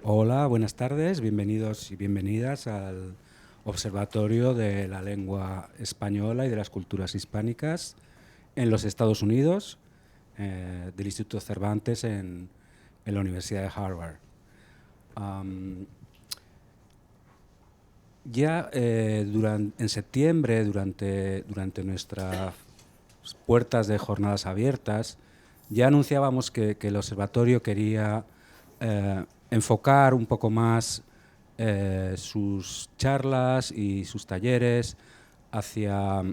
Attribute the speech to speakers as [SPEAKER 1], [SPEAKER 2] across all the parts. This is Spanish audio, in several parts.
[SPEAKER 1] Hola, buenas tardes, bienvenidos y bienvenidas al Observatorio de la Lengua Española y de las Culturas Hispánicas en los Estados Unidos, del Instituto Cervantes en la Universidad de Harvard. En septiembre, durante nuestras puertas de jornadas abiertas, ya anunciábamos que el observatorio quería enfocar un poco más sus charlas y sus talleres hacia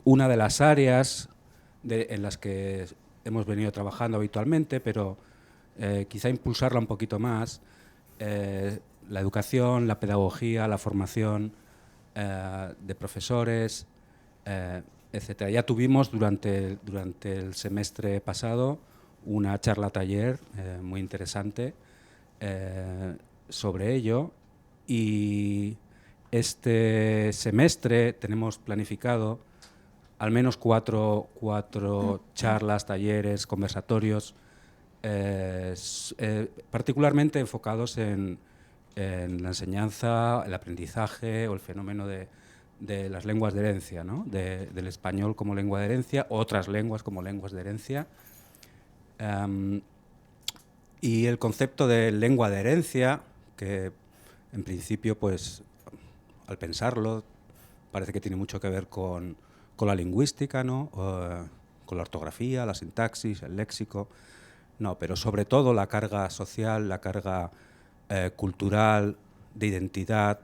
[SPEAKER 1] una de las áreas en las que hemos venido trabajando habitualmente, pero quizá impulsarla un poquito más, la educación, la pedagogía, la formación de profesores, etcétera. Ya tuvimos durante el semestre pasado una charla taller muy interesante sobre ello, y este semestre tenemos planificado al menos cuatro charlas, talleres, conversatorios, particularmente enfocados en la enseñanza, el aprendizaje o el fenómeno de las lenguas de herencia, ¿no? Del español como lengua de herencia, otras lenguas como lenguas de herencia. Y el concepto de lengua de herencia, que en principio, pues, al pensarlo, parece que tiene mucho que ver con la lingüística, ¿no? Con la ortografía, la sintaxis, el léxico. No, pero sobre todo la carga social, la carga cultural, de identidad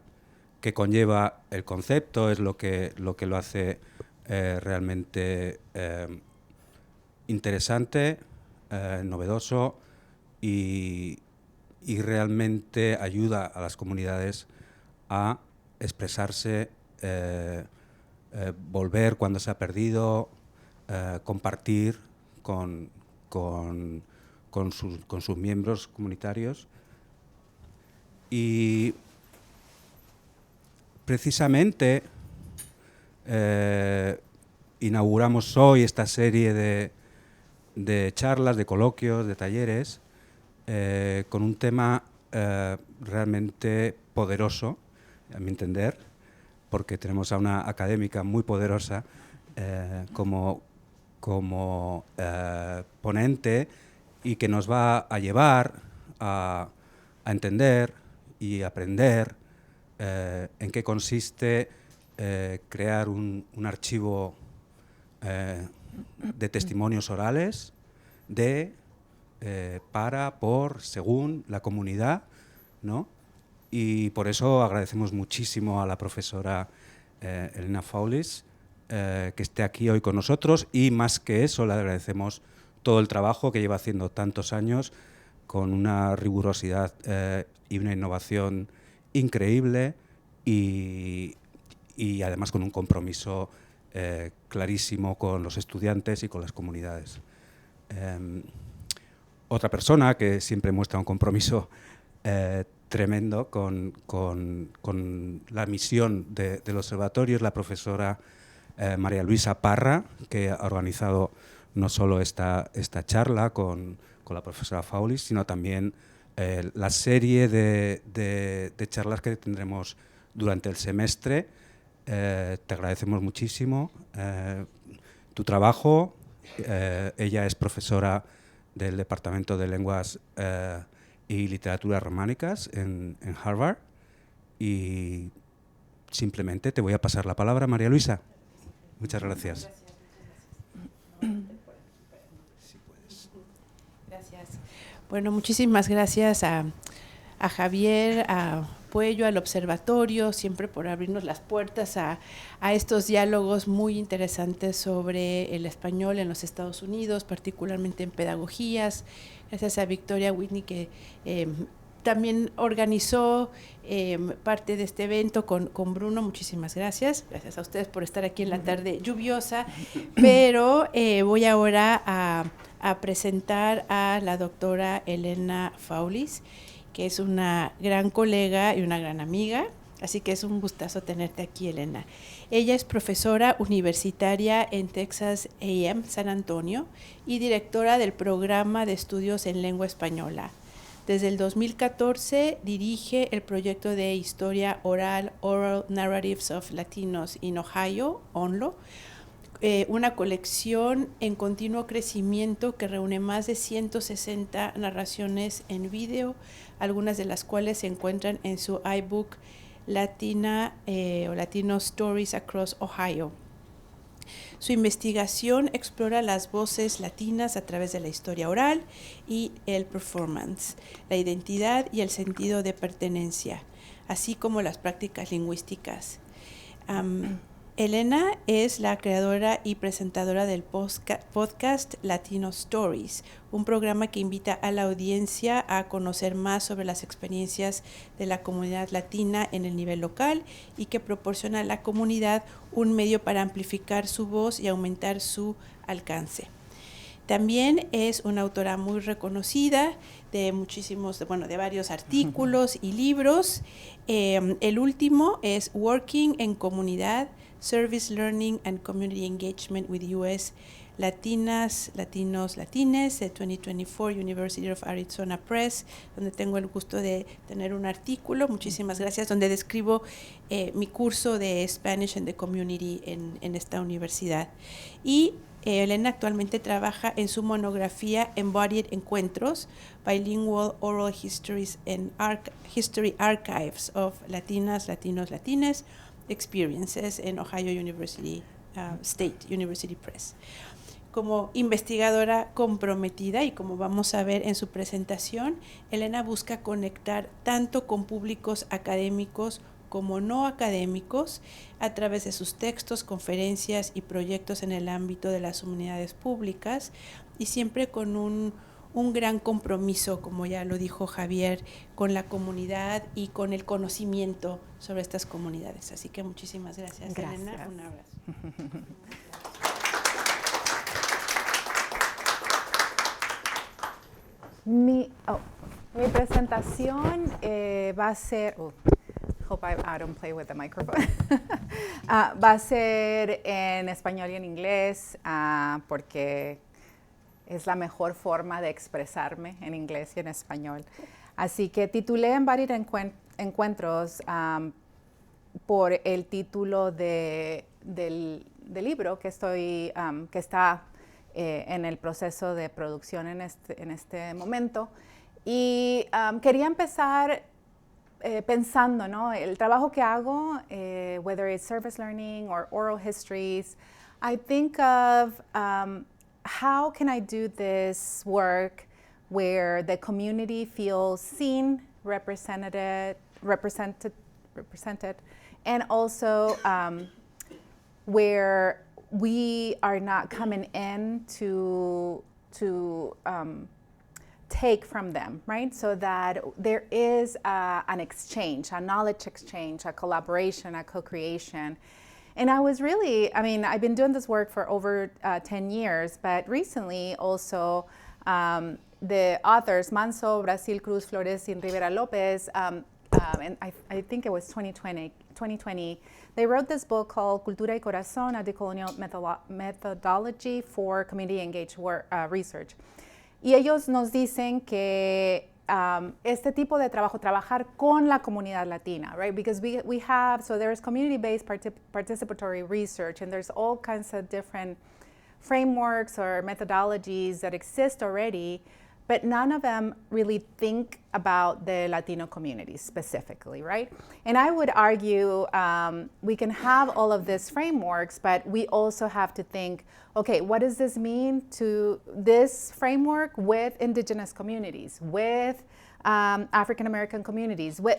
[SPEAKER 1] que conlleva el concepto, es lo que lo hace realmente interesante, novedoso y realmente ayuda a las comunidades a expresarse, volver cuando se ha perdido, compartir con sus miembros comunitarios. Y precisamente inauguramos hoy esta serie de charlas, de coloquios, de talleres, con un tema realmente poderoso, a mi entender, porque tenemos a una académica muy poderosa como ponente, y que nos va a llevar a entender y aprender en qué consiste crear un archivo de testimonios orales para, por, según la comunidad, ¿no? Y por eso agradecemos muchísimo a la profesora Elena Faulis que esté aquí hoy con nosotros, y más que eso le agradecemos todo el trabajo que lleva haciendo tantos años con una rigurosidad y una innovación increíble, y además con un compromiso clarísimo con los estudiantes y con las comunidades. Otra persona que siempre muestra un compromiso tremendo con la misión del observatorio es la profesora María Luisa Parra, que ha organizado no solo esta charla con la profesora Faulis, sino también la serie de charlas que tendremos durante el semestre. Te agradecemos muchísimo tu trabajo. Ella es profesora del Departamento de Lenguas y Literaturas Románicas en Harvard, y simplemente te voy a pasar la palabra, María Luisa. Muchas gracias.
[SPEAKER 2] Gracias. Bueno, muchísimas gracias a Javier, a Puello, al observatorio, siempre por abrirnos las puertas a estos diálogos muy interesantes sobre el español en los Estados Unidos, particularmente en pedagogías. Gracias a Victoria Whitney, que también organizó parte de este evento con Bruno. Muchísimas gracias. Gracias a ustedes por estar aquí en la tarde lluviosa. Pero voy ahora a presentar a la doctora Elena Faulis, que es una gran colega y una gran amiga. Así que es un gustazo tenerte aquí, Elena. Ella es profesora universitaria en Texas A&M San Antonio y directora del programa de estudios en lengua española. Desde el 2014 dirige el proyecto de historia oral, Oral Narratives of Latinos in Ohio, ONLO, una colección en continuo crecimiento que reúne más de 160 narraciones en video, algunas de las cuales se encuentran en su iBook Latina o Latino Stories Across Ohio. Su investigación explora las voces latinas a través de la historia oral y el performance, la identidad y el sentido de pertenencia, así como las prácticas lingüísticas. Elena es la creadora y presentadora del podcast Latino Stories, un programa que invita a la audiencia a conocer más sobre las experiencias de la comunidad latina en el nivel local y que proporciona a la comunidad un medio para amplificar su voz y aumentar su alcance. También es una autora muy reconocida de de varios artículos y libros. El último es Working en Comunidad, Service Learning and Community Engagement with U.S. Latinas, Latinos, Latines, de 2024 University of Arizona Press, donde tengo el gusto de tener un artículo, muchísimas gracias, donde describo mi curso de Spanish and the Community en esta universidad. Y Elena actualmente trabaja en su monografía Embodied Encuentros, Bilingual Oral Histories and History Archives of Latinas, Latinos, Latines, Experiences en Ohio University, State University Press. Como investigadora comprometida y como vamos a ver en su presentación, Elena busca conectar tanto con públicos académicos como no académicos a través de sus textos, conferencias y proyectos en el ámbito de las humanidades públicas y siempre con un gran compromiso, como ya lo dijo Javier, con la comunidad y con el conocimiento sobre estas comunidades. Así que muchísimas gracias, Elena. Un abrazo.
[SPEAKER 3] Mi presentación va a ser, hope I don't play with the microphone, va a ser en español y en inglés porque es la mejor forma de expresarme en inglés y en español. Así que titulé Embodied Encuentros por el título del libro que está en el proceso de producción en este momento. Y quería empezar pensando, ¿no? El trabajo que hago, whether it's service learning or oral histories, I think of how can I do this work where the community feels seen, represented, and also where we are not coming in to take from them, right? So that there is an exchange, a knowledge exchange, a collaboration, a co-creation. And I was really, I've been doing this work for over 10 years, but recently also the authors, Manso, Brasil, Cruz, Flores, and Rivera Lopez, and I think it was 2020, they wrote this book called Cultura y Corazón, a Decolonial Methodology for Community Engaged Research. Y ellos nos dicen que este tipo de trabajar con la comunidad latina, right? Because we have, so there's community-based participatory research, and there's all kinds of different frameworks or methodologies that exist already, but none of them really think about the Latino communities specifically, right? And I would argue we can have all of these frameworks, but we also have to think, okay, what does this mean to this framework with indigenous communities, with African American communities, with,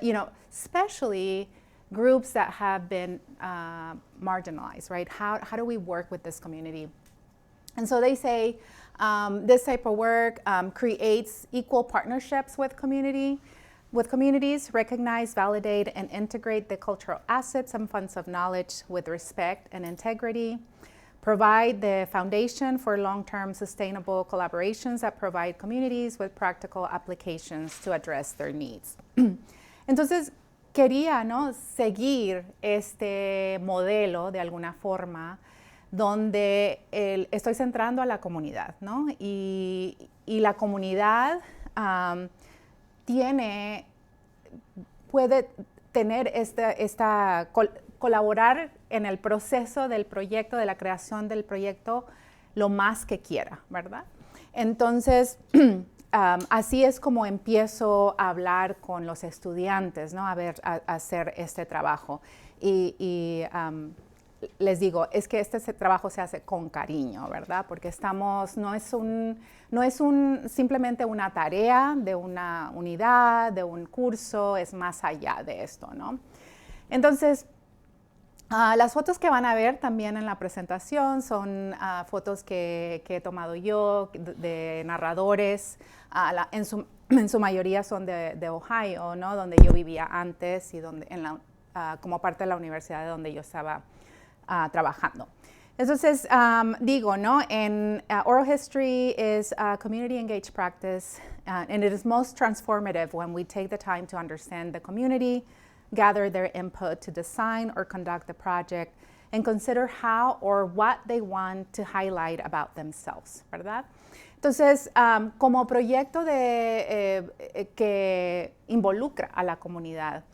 [SPEAKER 3] especially groups that have been marginalized, right? How do we work with this community? And so they say, this type of work creates equal partnerships with communities, recognize, validate, and integrate the cultural assets and funds of knowledge with respect and integrity, provide the foundation for long-term sustainable collaborations that provide communities with practical applications to address their needs. Entonces, quería, ¿no?, seguir este modelo de alguna forma, donde estoy centrando a la comunidad, ¿no? Y la comunidad puede tener colaborar en el proceso del proyecto, de la creación del proyecto, lo más que quiera, ¿verdad? Entonces, así es como empiezo a hablar con los estudiantes, ¿no? A hacer este trabajo. Y les digo, es que este trabajo se hace con cariño, ¿verdad? Porque no es simplemente una tarea de una unidad, de un curso, es más allá de esto, ¿no? Entonces, las fotos que van a ver también en la presentación son fotos que he tomado yo de narradores. En su mayoría son de Ohio, ¿no? Donde yo vivía antes y como parte de la universidad de donde yo estaba trabajando. Entonces, digo, ¿no? Oral history is a community engaged practice, and it is most transformative when we take the time to understand the community, gather their input to design or conduct the project, and consider how or what they want to highlight about themselves, ¿verdad? Entonces, como proyecto que involucra a la comunidad,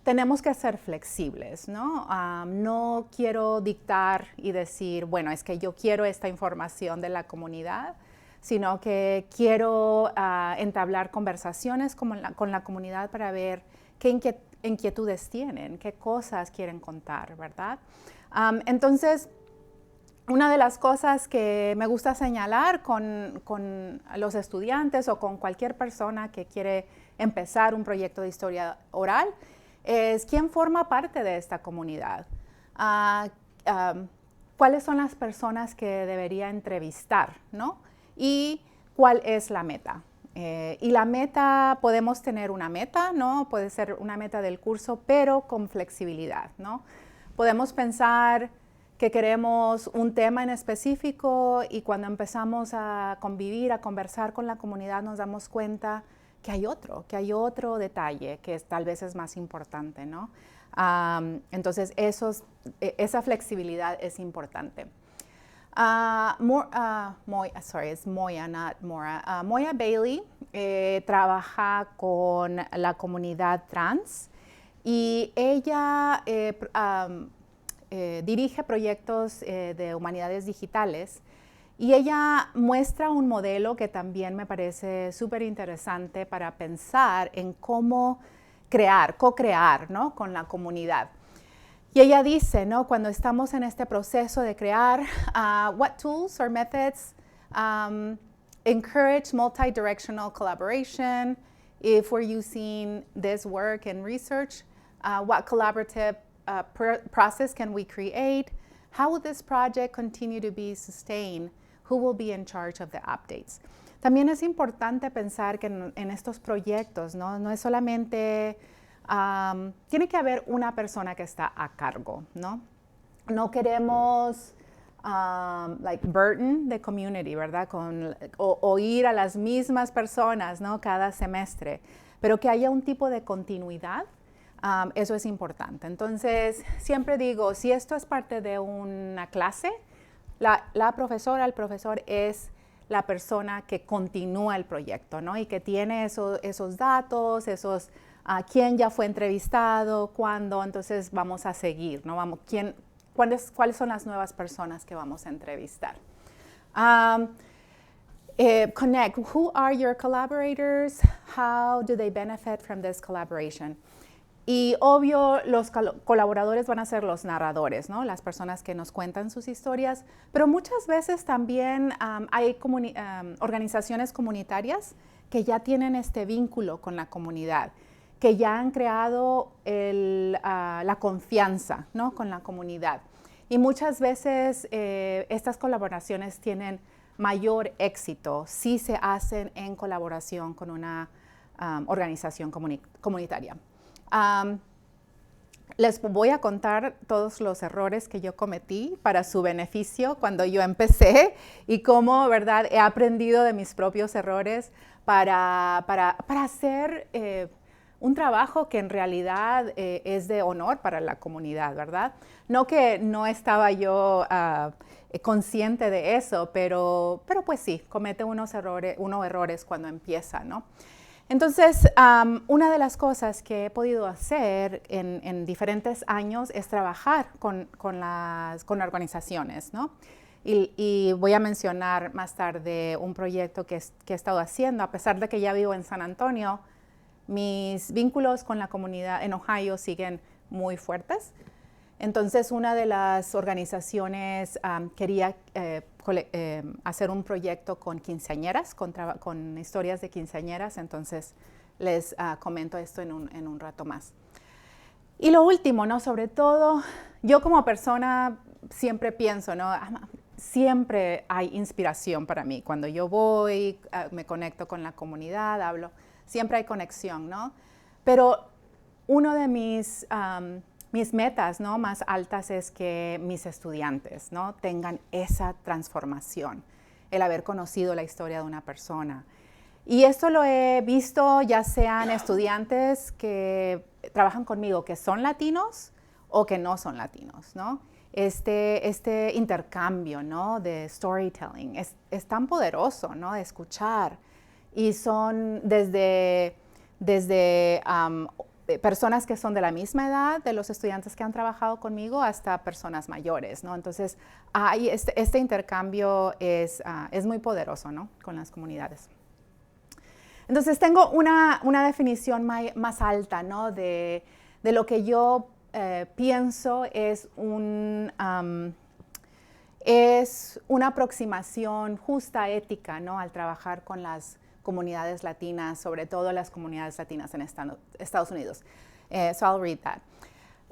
[SPEAKER 3] tenemos que ser flexibles, ¿no? No quiero dictar y decir, bueno, es que yo quiero esta información de la comunidad, sino que quiero entablar conversaciones con la comunidad para ver qué inquietudes tienen, qué cosas quieren contar, ¿verdad? Entonces, una de las cosas que me gusta señalar con los estudiantes o con cualquier persona que quiere empezar un proyecto de historia oral es quién forma parte de esta comunidad. ¿Cuáles son las personas que debería entrevistar, ¿no? Y cuál es la meta. Y la meta, podemos tener una meta, ¿no? Puede ser una meta del curso, pero con flexibilidad, ¿no? Podemos pensar que queremos un tema en específico y cuando empezamos a convivir, a conversar con la comunidad, nos damos cuenta que hay otro detalle que tal vez es más importante, ¿no? Entonces, esa flexibilidad es importante. Es Moya, not Mora. Moya Bailey trabaja con la comunidad trans y ella dirige proyectos de humanidades digitales y ella muestra un modelo que también me parece súper interesante para pensar en cómo co-crear, ¿no? Con la comunidad. Y ella dice, ¿no? Cuando estamos en este proceso de crear, what tools or methods encourage multi-directional collaboration? If we're using this work in research, what collaborative process can we create? How will this project continue to be sustained? Who will be in charge of the updates? También es importante pensar que en estos proyectos, ¿no? No es solamente, tiene que haber una persona que está a cargo, ¿no? No queremos, burden the community, ¿verdad? O ir a las mismas personas, ¿no? Cada semestre, pero que haya un tipo de continuidad. Eso es importante. Entonces, siempre digo, si esto es parte de una clase, la profesora, el profesor es la persona que continúa el proyecto, ¿no? Y que tiene esos datos, quién ya fue entrevistado, cuándo, entonces vamos a seguir, ¿no? ¿Cuáles son las nuevas personas que vamos a entrevistar? Connect. Who are your collaborators? How do they benefit from this collaboration? Y obvio, los colaboradores van a ser los narradores, ¿no? Las personas que nos cuentan sus historias, pero muchas veces también hay organizaciones comunitarias que ya tienen este vínculo con la comunidad, que ya han creado la confianza, ¿no? Con la comunidad. Y muchas veces estas colaboraciones tienen mayor éxito si se hacen en colaboración con una organización comunitaria. Les voy a contar todos los errores que yo cometí para su beneficio cuando yo empecé y cómo, ¿verdad?, he aprendido de mis propios errores para hacer un trabajo que en realidad es de honor para la comunidad, ¿verdad? No que no estaba yo consciente de eso, pero pues sí, comete unos errores cuando empieza, ¿no? Entonces, una de las cosas que he podido hacer en diferentes años es trabajar con organizaciones, ¿no? Y voy a mencionar más tarde un proyecto que he estado haciendo. A pesar de que ya vivo en San Antonio, mis vínculos con la comunidad en Ohio siguen muy fuertes. Entonces, una de las organizaciones quería hacer un proyecto con quinceañeras, con historias de quinceañeras. Entonces, les comento esto en un rato más. Y lo último, ¿no? Sobre todo, yo como persona siempre pienso, ¿no? Siempre hay inspiración para mí. Cuando yo voy, me conecto con la comunidad, hablo, siempre hay conexión, ¿no? Pero uno de mis metas, ¿no?, más altas es que mis estudiantes, ¿no?, tengan esa transformación, el haber conocido la historia de una persona. Y esto lo he visto ya sean estudiantes que trabajan conmigo, que son latinos o que no son latinos, ¿no? Este intercambio, ¿no?, de storytelling es tan poderoso, ¿no?, de escuchar. Y son desde personas que son de la misma edad, de los estudiantes que han trabajado conmigo, hasta personas mayores, ¿no? Entonces, este intercambio es muy poderoso, ¿no?, con las comunidades. Entonces, tengo una definición más alta, ¿no?, de lo que yo pienso es una aproximación justa, ética, ¿no?, al trabajar con las comunidades latinas, sobre todo las comunidades latinas en Estados Unidos. So I'll read that.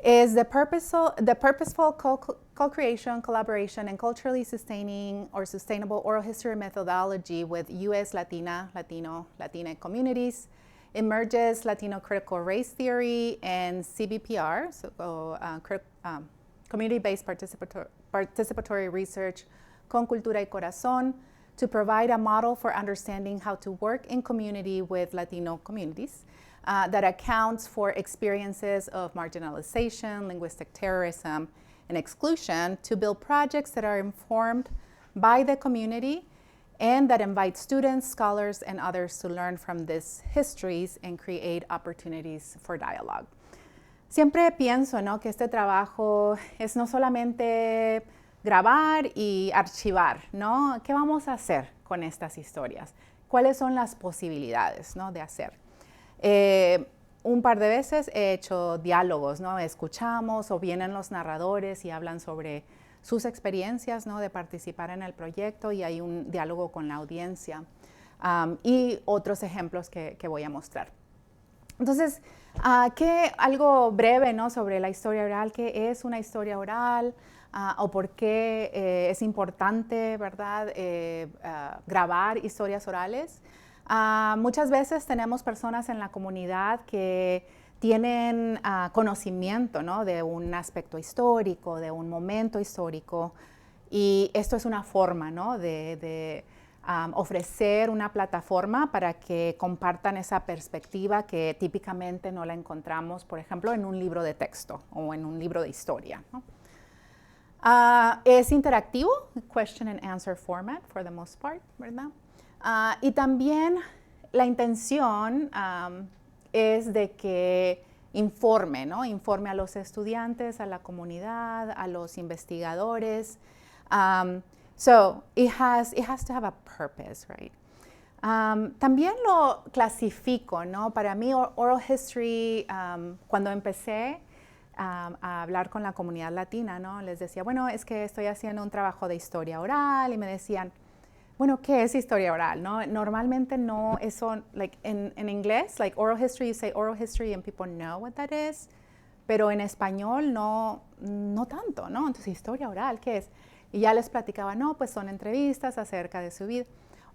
[SPEAKER 3] Is the purposeful co-creation, collaboration, and culturally sustaining or sustainable oral history methodology with U.S. Latina communities, emerges Latino critical race theory and CBPR, community-based participatory research, con cultura y corazón, to provide a model for understanding how to work in community with Latino communities that accounts for experiences of marginalization, linguistic terrorism, and exclusion, to build projects that are informed by the community and that invite students, scholars, and others to learn from these histories and create opportunities for dialogue. Siempre pienso, ¿no?, que este trabajo es no solamente grabar y archivar, ¿no? ¿Qué vamos a hacer con estas historias? ¿Cuáles son las posibilidades, ¿no?, de hacer? Un par de veces he hecho diálogos, ¿no? Escuchamos o vienen los narradores y hablan sobre sus experiencias, ¿no?, de participar en el proyecto, y hay un diálogo con la audiencia y otros ejemplos que voy a mostrar. Entonces, algo breve, ¿no?, sobre la historia oral. ¿Qué es una historia oral? O por qué es importante, ¿verdad?, grabar historias orales. Muchas veces tenemos personas en la comunidad que tienen conocimiento, ¿no?, de un aspecto histórico, de un momento histórico, y esto es una forma, ¿no?, de ofrecer una plataforma para que compartan esa perspectiva que típicamente no la encontramos, por ejemplo, en un libro de texto o en un libro de historia, ¿no? Es interactivo, question and answer format for the most part, ¿verdad? Y también la intención es de que informe, ¿no?, informe a los estudiantes, a la comunidad, a los investigadores. So it has to have a purpose, right? También lo clasifico, ¿no? Para mí, oral history, cuando empecé a hablar con la comunidad latina, ¿no?, les decía, bueno, es que estoy haciendo un trabajo de historia oral, y me decían, bueno, ¿qué es historia oral? ¿No? Normalmente no, eso, like, en inglés, like oral history, you say oral history and people know what that is, pero en español no tanto, ¿no? Entonces, historia oral, ¿qué es? Y ya les platicaba, no, pues son entrevistas acerca de su vida.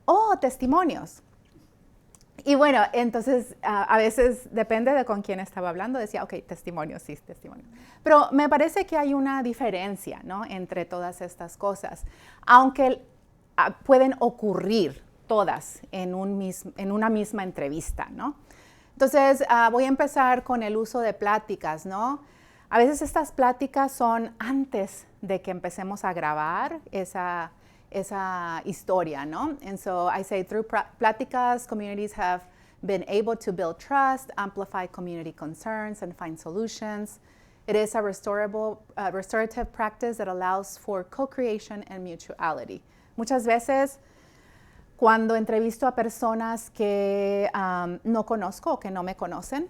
[SPEAKER 3] Oh, testimonios. Y bueno, entonces a veces depende de con quién estaba hablando, decía, ok, testimonios, sí, testimonios. Pero me parece que hay una diferencia, ¿no?, entre todas estas cosas, aunque pueden ocurrir todas en una misma entrevista, ¿no? Entonces, voy a empezar con el uso de pláticas, ¿no? A veces estas pláticas son antes de que empecemos a grabar esa historia, ¿no? And so I say through pláticas, communities have been able to build trust, amplify community concerns, and find solutions. It is a restorative practice that allows for co-creation and mutuality. Muchas veces, cuando entrevisto a personas que no conozco o que no me conocen,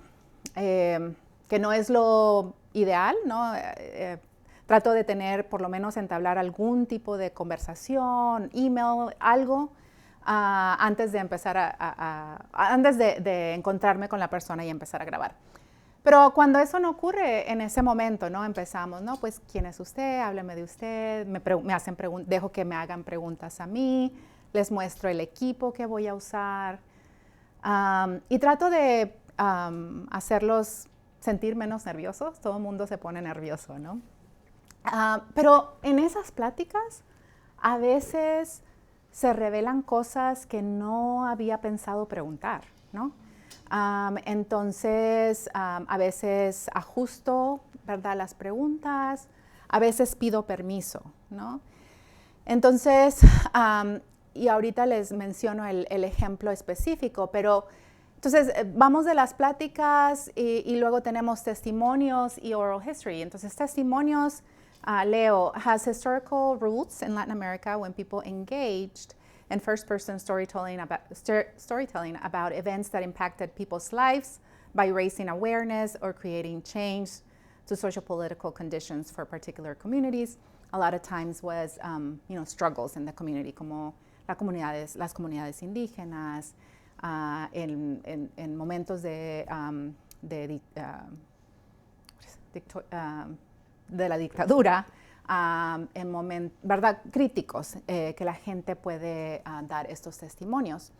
[SPEAKER 3] que no es lo ideal, ¿no? Trato de tener, por lo menos, entablar algún tipo de conversación, email, algo, antes de empezar antes de encontrarme con la persona y empezar a grabar. Pero cuando eso no ocurre, en ese momento, ¿no? Empezamos, ¿no? Pues, ¿quién es usted? Hábleme de usted. Me hacen dejo que me hagan preguntas a mí. Les muestro el equipo que voy a usar. Y trato de hacerlos sentir menos nerviosos. Todo el mundo se pone nervioso, ¿no? Pero en esas pláticas, a veces se revelan cosas que no había pensado preguntar, ¿no? Entonces, a veces ajusto, ¿verdad?, las preguntas, a veces pido permiso, ¿no? Entonces, y ahorita les menciono el ejemplo específico, pero entonces vamos de las pláticas y luego tenemos testimonios y oral history. Entonces, testimonios, leo, has historical roots in Latin America when people engaged and first-person storytelling about events that impacted people's lives by raising awareness or creating change to social-political conditions for particular communities. A lot of times was, struggles in the community, como las comunidades indígenas, en momentos de la dictadura, en momentos, ¿verdad?, críticos, que la gente puede dar estos testimonios.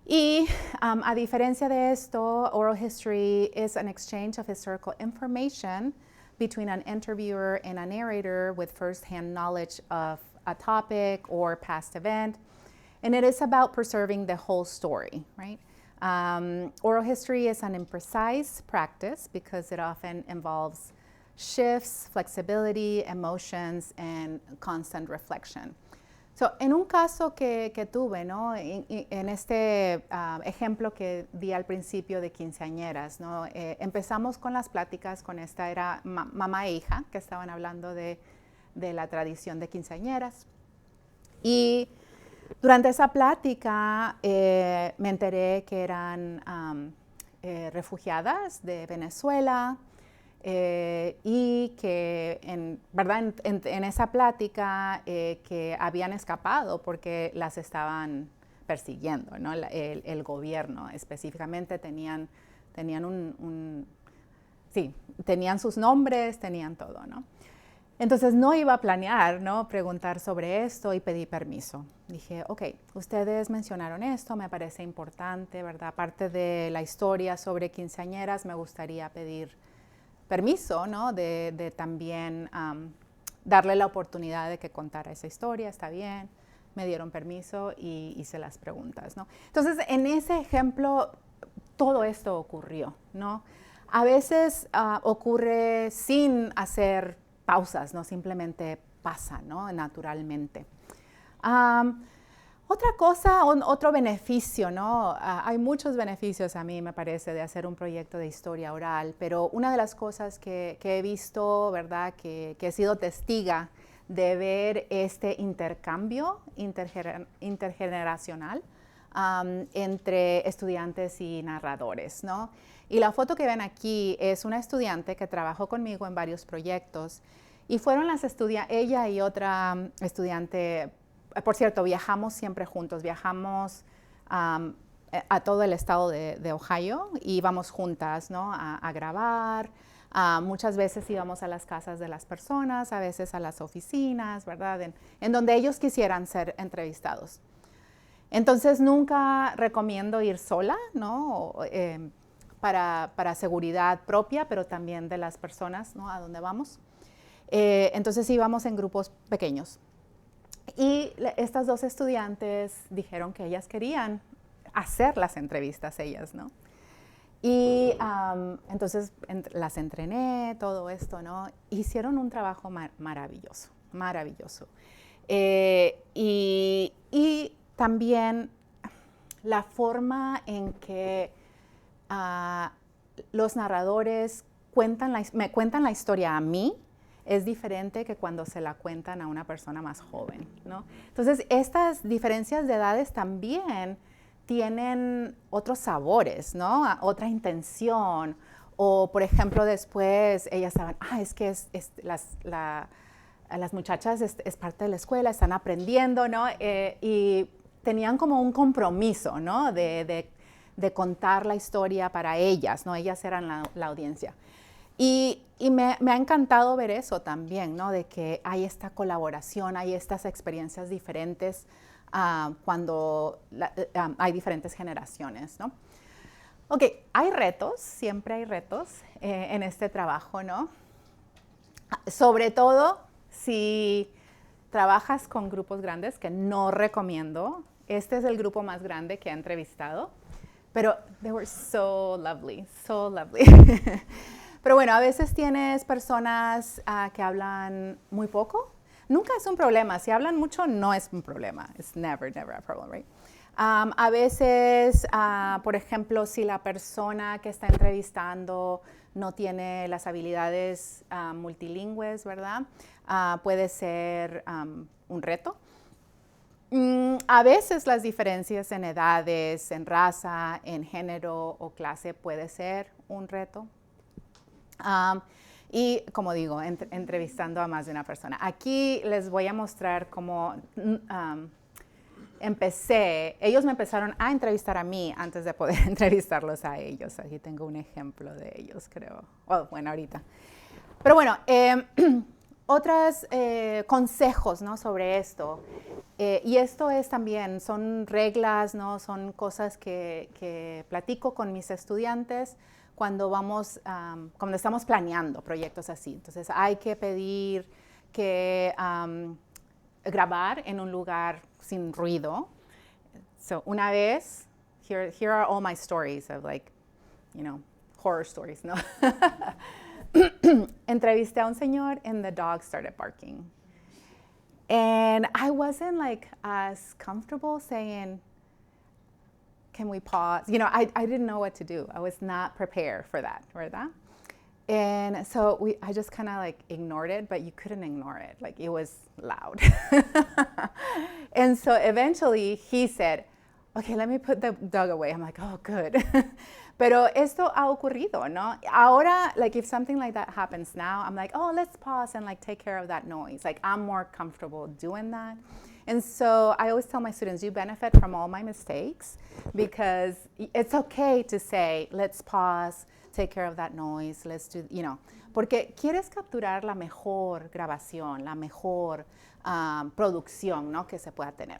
[SPEAKER 3] Y a diferencia de esto, oral history is an exchange of historical information between an interviewer and a narrator with first-hand knowledge of a topic or past event. And it is about preserving the whole story, right? Oral history is an imprecise practice because it often involves shifts, flexibility, emotions, and constant reflection. So, en un caso que tuve, ¿no? En este ejemplo que di al principio de quinceañeras, ¿no? Empezamos con las pláticas, con esta era mamá e hija, que estaban hablando de la tradición de quinceañeras. Y durante esa plática me enteré que eran refugiadas de Venezuela, y que en esa plática que habían escapado porque las estaban persiguiendo, ¿no? El gobierno específicamente tenían sus nombres, tenían todo, ¿no? Entonces no iba a planear, ¿no?, preguntar sobre esto y pedí permiso. Dije, ok, ustedes mencionaron esto, me parece importante, ¿verdad? Aparte de la historia sobre quinceañeras, me gustaría pedir permiso, ¿no?, de también darle la oportunidad de que contara esa historia. Está bien, me dieron permiso y hice las preguntas, ¿no? Entonces, en ese ejemplo, todo esto ocurrió, ¿no? A veces ocurre sin hacer pausas, ¿no? Simplemente pasa, ¿no?, naturalmente. Otra cosa, otro beneficio, ¿no? Hay muchos beneficios, a mí me parece, de hacer un proyecto de historia oral, pero una de las cosas que he visto, ¿verdad?, que he sido testiga de ver este intercambio intergeneracional entre estudiantes y narradores, ¿no? Y la foto que ven aquí es una estudiante que trabajó conmigo en varios proyectos y fueron ella y otra estudiante. Por cierto, viajamos siempre juntos, viajamos a todo el estado de Ohio y íbamos juntas, ¿no?, a grabar. Muchas veces íbamos a las casas de las personas, a veces a las oficinas, ¿verdad?, en donde ellos quisieran ser entrevistados. Entonces, nunca recomiendo ir sola, ¿no?, para seguridad propia, pero también de las personas, ¿no?, a donde vamos. Entonces, íbamos en grupos pequeños. Y estas dos estudiantes dijeron que ellas querían hacer las entrevistas ellas, ¿no? Y entonces las entrené, todo esto, ¿no? Hicieron un trabajo maravilloso, maravilloso. Y también la forma en que los narradores me cuentan la historia a mí es diferente que cuando se la cuentan a una persona más joven, ¿no? Entonces, estas diferencias de edades también tienen otros sabores, ¿no? Otra intención. O, por ejemplo, después ellas saben, es que las muchachas es parte de la escuela, están aprendiendo, ¿no? Y tenían como un compromiso, ¿no? De contar la historia para ellas, ¿no? Ellas eran la audiencia. Y me ha encantado ver eso también, ¿no? De que hay esta colaboración, hay estas experiencias diferentes cuando hay diferentes generaciones, ¿no? Ok, hay retos, siempre hay retos en este trabajo, ¿no? Sobre todo si trabajas con grupos grandes, que no recomiendo. Este es el grupo más grande que he entrevistado, pero they were so lovely, so lovely. Pero bueno, a veces tienes personas que hablan muy poco. Nunca es un problema. Si hablan mucho, no es un problema. It's never a problem, right? A veces, por ejemplo, si la persona que está entrevistando no tiene las habilidades multilingües, ¿verdad? Puede ser un reto. A veces las diferencias en edades, en raza, en género o clase puede ser un reto. Y como digo, entrevistando a más de una persona. Aquí les voy a mostrar cómo ellos me empezaron a entrevistar a mí antes de poder entrevistarlos a ellos. Aquí tengo un ejemplo de ellos, creo. Bueno, ahorita. Pero bueno, otros consejos, ¿no? Sobre esto. Y esto es también, son reglas, ¿no? Son cosas que platico con mis estudiantes cuando cuando estamos planeando proyectos así. Entonces hay que pedir que grabar en un lugar sin ruido. So una vez, here are all my stories of horror stories, ¿no? Entrevisté a un señor and the dog started barking. And I wasn't as comfortable saying, can we pause? I didn't know what to do. I was not prepared for that, ¿verdad? And so I just kind of ignored it, but you couldn't ignore it. It was loud. And so eventually he said, okay, let me put the dog away. I'm like, oh, good. Pero esto ha ocurrido, ¿no? Ahora, if something like that happens now, I'm like, oh, let's pause and take care of that noise. I'm more comfortable doing that. And so I always tell my students, you benefit from all my mistakes because it's okay to say, let's pause, take care of that noise, let's do, porque quieres capturar la mejor grabación, la mejor producción, ¿no? Que se pueda tener.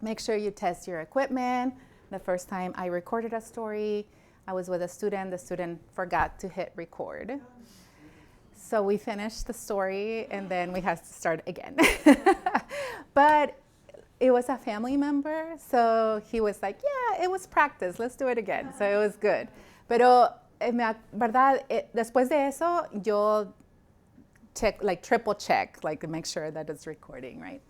[SPEAKER 3] Make sure you test your equipment. The first time I recorded a story, I was with a student. The student forgot to hit record. So we finished the story, and then we had to start again. But it was a family member, so he was like, yeah, it was practice. Let's do it again. So it was good. Pero, verdad, después de eso, yo triple check, to make sure that it's recording, right?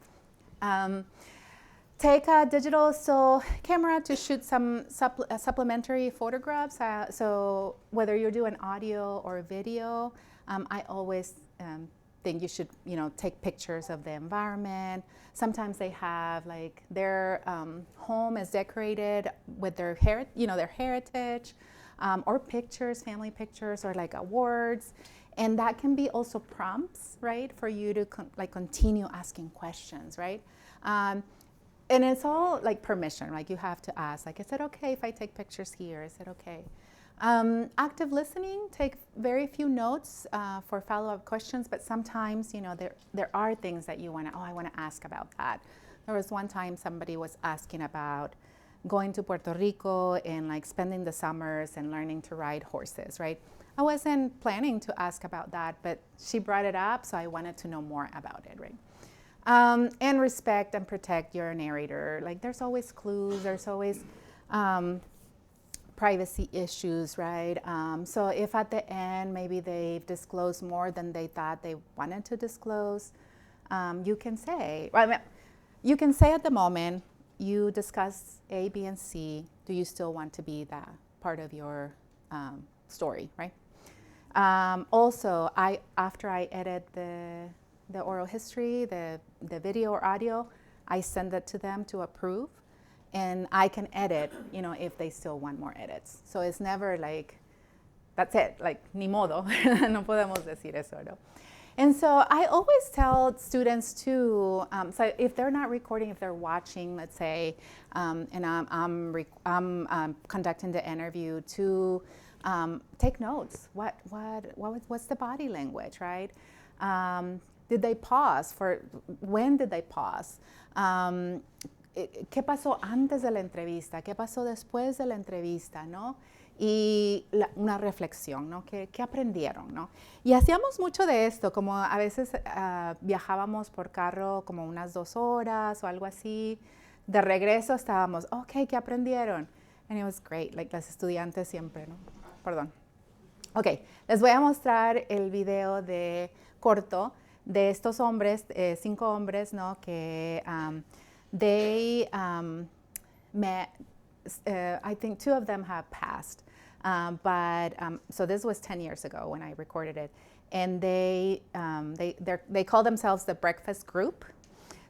[SPEAKER 3] Take a digital still camera to shoot some supplementary photographs. So whether you're doing audio or video, I always think you should, take pictures of the environment. Sometimes they have their home is decorated with their heritage, or pictures, family pictures, or awards. And that can be also prompts, right, for you to continue asking questions, right? And it's all permission, you have to ask, is it okay if I take pictures here? Is it okay? Active listening, take very few notes for follow-up questions, but sometimes, there are things that you I want to ask about that. There was one time somebody was asking about going to Puerto Rico and spending the summers and learning to ride horses, right? I wasn't planning to ask about that, but she brought it up, so I wanted to know more about it, right? And respect and protect your narrator. There's always clues, there's always privacy issues, right? So if at the end maybe they've disclosed more than they thought they wanted to disclose, you can say, well, I mean, you can say at the moment, you discuss A, B, and C. Do you still want to be that part of your story, right? Also, after I edit the oral history, the video or audio, I send it to them to approve, and I can edit, you know, if they still want more edits. So it's never like, that's it, like, ni modo, no podemos decir eso, no? And so I always tell students too, so if they're not recording, if they're watching, let's say, and I'm conducting the interview, to take notes. What's the body language, right? Did they pause? When did they pause? ¿Qué pasó antes de la entrevista? ¿Qué pasó después de la entrevista, no? Y una reflexión, ¿no? ¿Qué aprendieron, no? Y hacíamos mucho de esto, como a veces viajábamos por carro como unas 2 horas o algo así. De regreso estábamos, ok, ¿qué aprendieron? And it was great, like las estudiantes siempre, ¿no? Perdón. Ok, les voy a mostrar el video de corto de estos hombres, 5 hombres, ¿no? Que they met, I think 2 of them have passed. So this was 10 years ago when I recorded it, and they call themselves the Breakfast Group.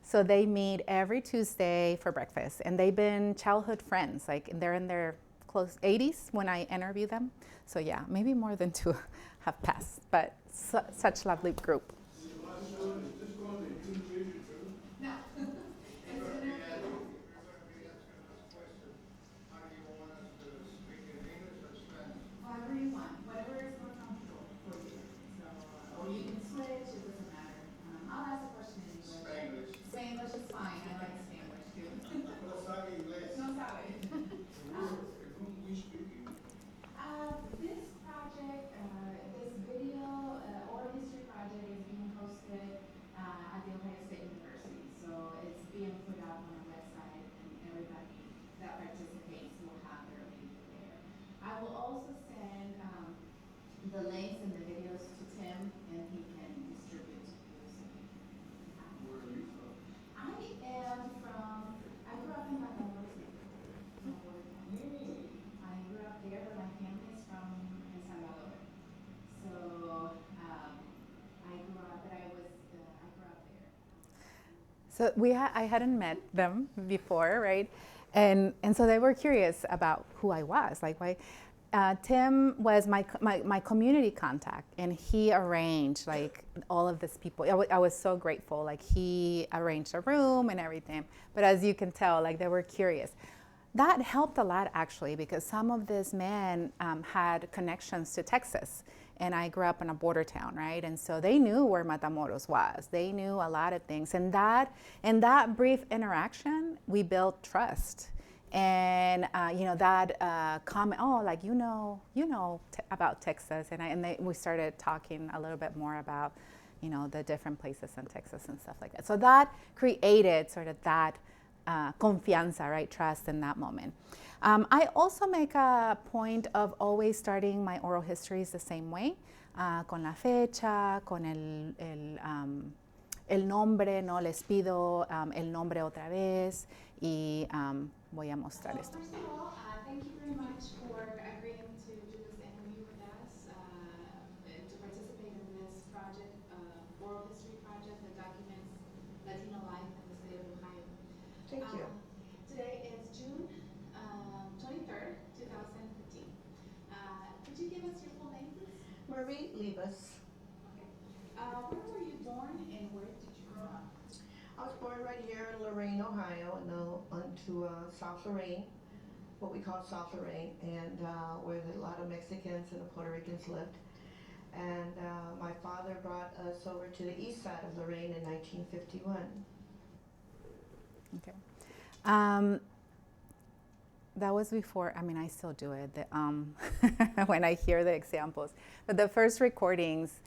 [SPEAKER 3] So they meet every Tuesday for breakfast, and they've been childhood friends. Like, they're in their close 80s when I interview them. So yeah, maybe more than 2 have passed, but such lovely group.
[SPEAKER 2] The links and the videos to Tim, and he can distribute to you. So
[SPEAKER 4] where are you from?
[SPEAKER 2] I grew up in Matamoros, Mexico. I grew up there, but my family is from El Salvador. So I grew up there.
[SPEAKER 3] So I hadn't met them before, right? And so they were curious about who I was, like why. Tim was my community contact, and he arranged like all of these people. I was so grateful. Like, he arranged a room and everything. But as you can tell, like, they were curious. That helped a lot, actually, because some of these men had connections to Texas, and I grew up in a border town, right? And so they knew where Matamoros was. They knew a lot of things, and in that brief interaction, we built trust. And that comment, oh, like you know about Texas, and we started talking a little bit more about, the different places in Texas and stuff like that. So that created sort of that confianza, right, trust in that moment. I also make a point of always starting my oral histories the same way, con la fecha, con el nombre, no les pido el nombre otra vez, y voy a mostrar esto.
[SPEAKER 2] First of all, thank you very much for agreeing to do this interview with us, to participate in this project, oral history project that documents Latino life in the state of Ohio.
[SPEAKER 5] Thank you.
[SPEAKER 2] Today is June 23rd, 2015. Could you give us your full name, please?
[SPEAKER 5] Marie Libas.
[SPEAKER 2] Okay. Where were you born and where did you grow up?
[SPEAKER 5] I was born right here in Lorain, Ohio, onto South Lorain, what we call South Lorain, and where a lot of Mexicans and Puerto Ricans lived. And my father brought us over to the east side of Lorain in 1951.
[SPEAKER 3] Okay. That was before, I still do it, when I hear the examples. But the first recordings,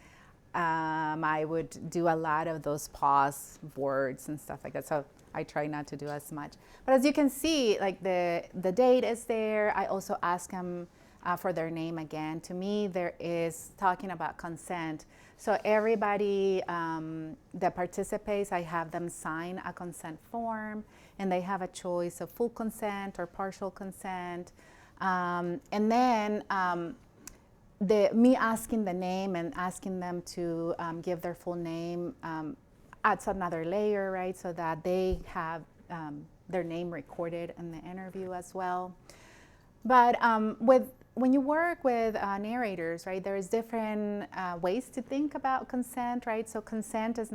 [SPEAKER 3] I would do a lot of those pause words and stuff like that. So I try not to do as much. But as you can see, like the date is there. I also ask them for their name again. To me, there is talking about consent. So everybody that participates, I have them sign a consent form, and they have a choice of full consent or partial consent. And then me asking the name and asking them to give their full name adds another layer, right? So that they have their name recorded in the interview as well. But when you work with narrators, right, there's different ways to think about consent, right? So consent is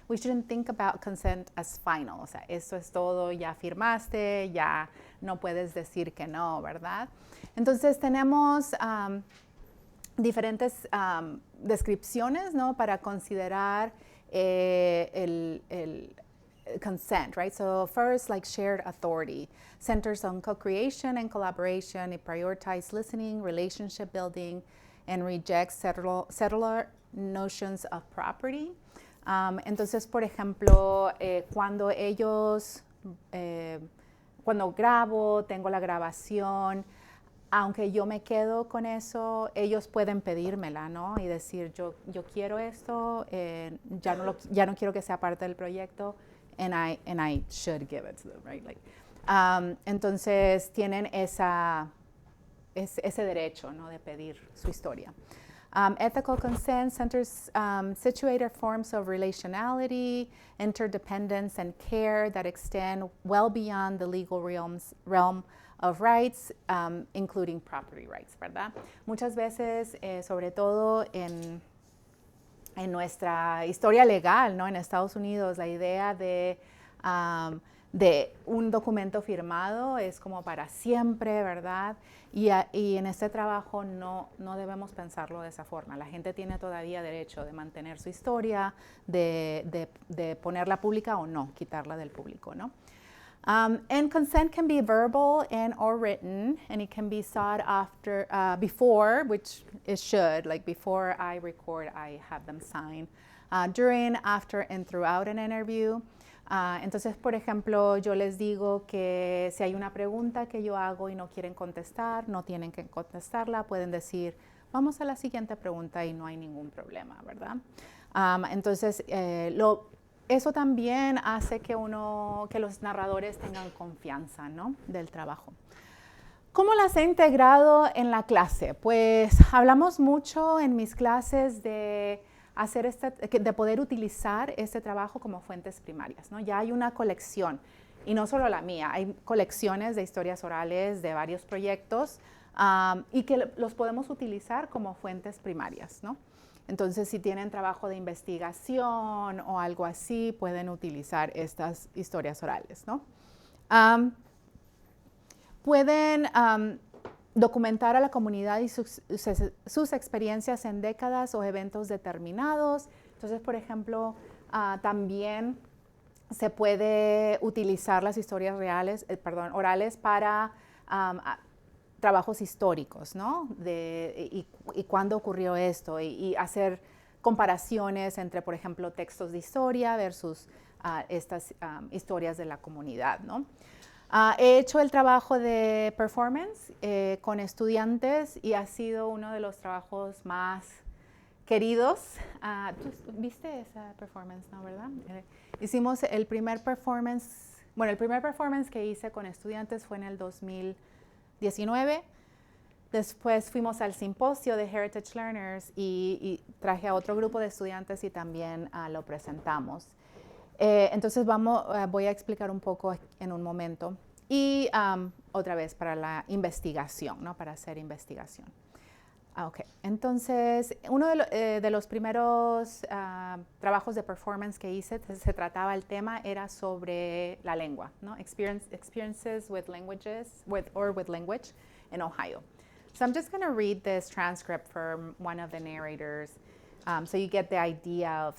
[SPEAKER 3] we shouldn't think about consent as final. O sea, eso es todo, ya firmaste, ya no puedes decir que no, ¿verdad? Entonces tenemos diferentes descripciones, ¿no? Para considerar el consent, right? So first, like shared authority, centers on co-creation and collaboration. It prioritizes listening, relationship building, and rejects settler notions of property. Entonces, por ejemplo, cuando grabo, tengo la grabación, aunque yo me quedo con eso, ellos pueden pedírmela, ¿no? Y decir, yo quiero esto, ya no quiero que sea parte del proyecto, and I should give it to them, right? Like, entonces tienen ese derecho, ¿no? De pedir su historia. Ethical consent centers situated forms of relationality, interdependence, and care that extend well beyond the legal realm of rights, including property rights, ¿verdad? Muchas veces, sobre todo en nuestra historia legal, ¿no? En Estados Unidos, la idea de un documento firmado es como para siempre, ¿verdad? Y en este trabajo no debemos pensarlo de esa forma. La gente tiene todavía derecho de mantener su historia, de ponerla pública o no, quitarla del público, ¿no? And consent can be verbal and or written, and it can be sought after, before, which it should, like before I record, I have them sign, during, after, and throughout an interview. Entonces, por ejemplo, yo les digo que si hay una pregunta que yo hago y no quieren contestar, no tienen que contestarla, pueden decir, vamos a la siguiente pregunta y no hay ningún problema, ¿verdad? Entonces, eso también hace que los narradores tengan confianza, ¿no? Del trabajo. ¿Cómo las he integrado en la clase? Pues hablamos mucho en mis clases de poder utilizar este trabajo como fuentes primarias, ¿no? Ya hay una colección, y no solo la mía, hay colecciones de historias orales de varios proyectos y que los podemos utilizar como fuentes primarias, ¿no? Entonces, si tienen trabajo de investigación o algo así, pueden utilizar estas historias orales, ¿no? Pueden documentar a la comunidad y sus experiencias en décadas o eventos determinados. Entonces, por ejemplo, también se puede utilizar las historias orales para trabajos históricos, ¿no? Y cuándo ocurrió esto, y hacer comparaciones entre, por ejemplo, textos de historia versus estas historias de la comunidad, ¿no? He hecho el trabajo de performance con estudiantes y ha sido uno de los trabajos más queridos. ¿Tú viste esa performance, no, verdad? Hicimos el primer performance que hice con estudiantes fue en el 2019. Después fuimos al simposio de Heritage Learners y traje a otro grupo de estudiantes y también lo presentamos. Entonces voy a explicar un poco en un momento. Y otra vez para la investigación, ¿no? Para hacer investigación. Okay. Entonces, uno de los primeros trabajos de performance que hice, se trataba el tema, era sobre la lengua, ¿no? Experiences with languages, with language in Ohio. So I'm just going to read this transcript from one of the narrators, so you get the idea of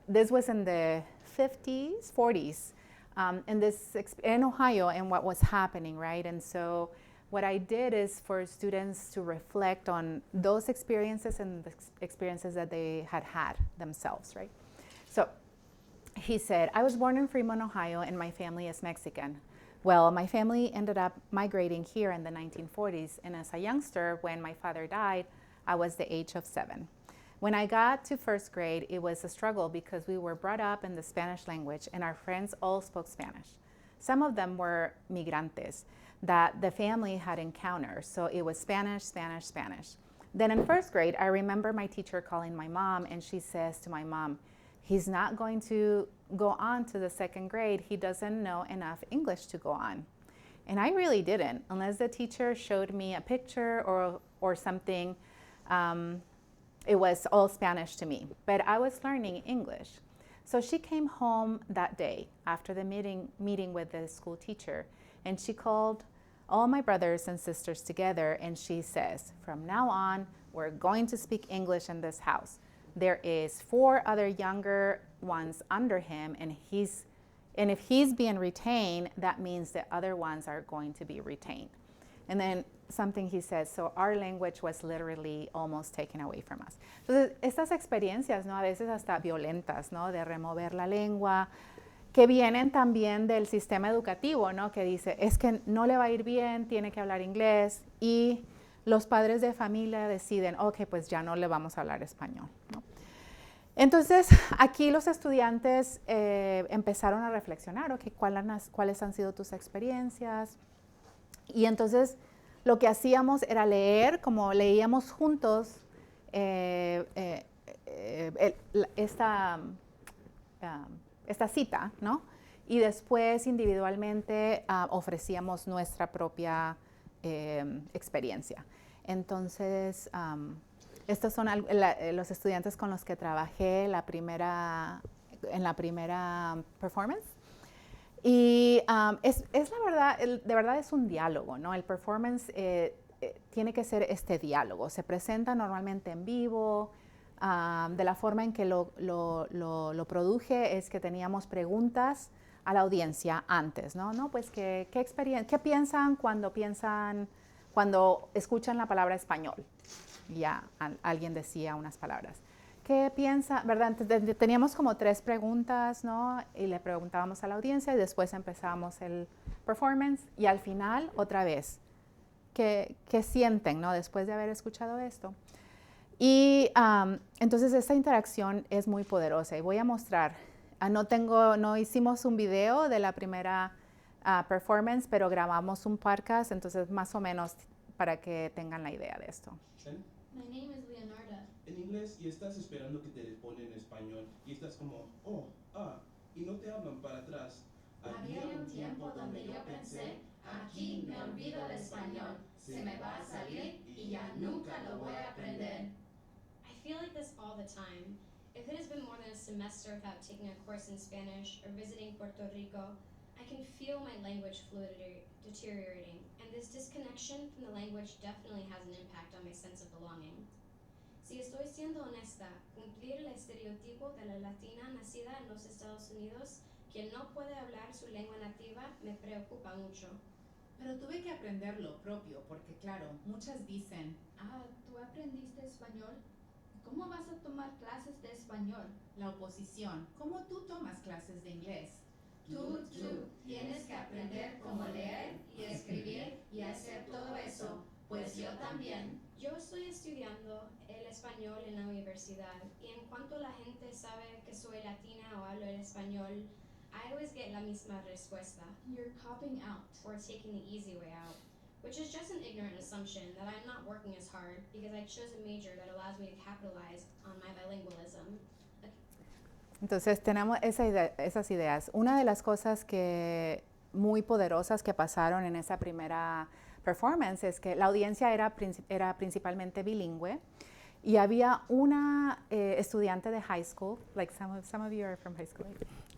[SPEAKER 3] this was in the 50s, 40s, in Ohio and what was happening, right? And so what I did is for students to reflect on those experiences and the experiences that they had themselves, right? So he said, I was born in Fremont, Ohio, and my family is Mexican. Well, my family ended up migrating here in the 1940s, and as a youngster, when my father died, I was the age of 7. When I got to first grade, it was a struggle because we were brought up in the Spanish language, and our friends all spoke Spanish. Some of them were migrantes that the family had encountered, so it was Spanish, Spanish, Spanish. Then in first grade, I remember my teacher calling my mom, and she says to my mom, he's not going to go on to the second grade. He doesn't know enough English to go on. And I really didn't, unless the teacher showed me a picture or something. It was all Spanish to me, but I was learning English. So she came home that day after the meeting with the school teacher, and she called all my brothers and sisters together, and she says, from now on, we're going to speak English in this house. There is 4 other younger ones under him, and if he's being retained, that means the other ones are going to be retained. And then something he says, so our language was literally almost taken away from us. Entonces, estas experiencias, ¿no? A veces hasta violentas, ¿no? De remover la lengua, que vienen también del sistema educativo, ¿no? Que dice, es que no le va a ir bien, tiene que hablar inglés, y los padres de familia deciden, ok, pues ya no le vamos a hablar español, ¿no? Entonces, aquí los estudiantes empezaron a reflexionar, ok, ¿cuáles han sido tus experiencias? Y entonces, lo que hacíamos era leer, como leíamos juntos esta cita, ¿no? Y después, individualmente, ofrecíamos nuestra propia experiencia. Entonces, estos son los estudiantes con los que trabajé en la primera performance. Y es la verdad, de verdad es un diálogo, ¿no? El performance tiene que ser este diálogo. Se presenta normalmente en vivo. De la forma en que lo produje es que teníamos preguntas a la audiencia antes, ¿no? ¿No? Pues ¿qué piensan cuando escuchan la palabra español? Ya alguien decía unas palabras. ¿Qué piensa? ¿Verdad? Teníamos como 3 preguntas, ¿no? Y le preguntábamos a la audiencia y después empezábamos el performance y al final otra vez. ¿Qué sienten, ¿no? Después de haber escuchado esto? Y entonces esta interacción es muy poderosa y voy a mostrar. No hicimos un video de la primera performance, pero grabamos un podcast, entonces más o menos para que tengan la idea de esto.
[SPEAKER 6] My name is Leonarda.
[SPEAKER 4] En inglés y estás esperando que te respondan en español y estás como, y no te hablan para atrás.
[SPEAKER 6] Había un tiempo donde yo pensé, aquí me olvido el español, se me va a salir y ya nunca lo voy a aprender.
[SPEAKER 7] I feel like this all the time. If it has been more than a semester without taking a course in Spanish or visiting Puerto Rico, I can feel my language fluidity deteriorating, and this disconnection from the language definitely has an impact on my sense of belonging. Si estoy siendo honesta, cumplir el estereotipo de la latina nacida en los Estados Unidos que no puede hablar su lengua nativa me preocupa mucho.
[SPEAKER 8] Pero tuve que aprender lo propio, porque claro, muchas dicen,
[SPEAKER 6] ¿tú aprendiste español? ¿Cómo vas a tomar clases de español?
[SPEAKER 8] La oposición, ¿cómo tú tomas clases de inglés?
[SPEAKER 6] Tú tienes que aprender cómo leer y escribir y hacer todo eso, pues yo también.
[SPEAKER 7] Yo estoy estudiando el español en la universidad y en cuanto la gente sabe que soy latina o hablo el español, I always get la misma respuesta.
[SPEAKER 6] You're copping out.
[SPEAKER 7] Or taking the easy way out, which is just an ignorant assumption that I'm not working as hard because I chose a major that allows me to capitalize on my bilingualism.
[SPEAKER 3] Entonces tenemos esas ideas. Una de las cosas muy poderosas que pasaron en esa primera performance es que la audiencia era principalmente bilingüe y había una estudiante de high school, like some of you are from high school.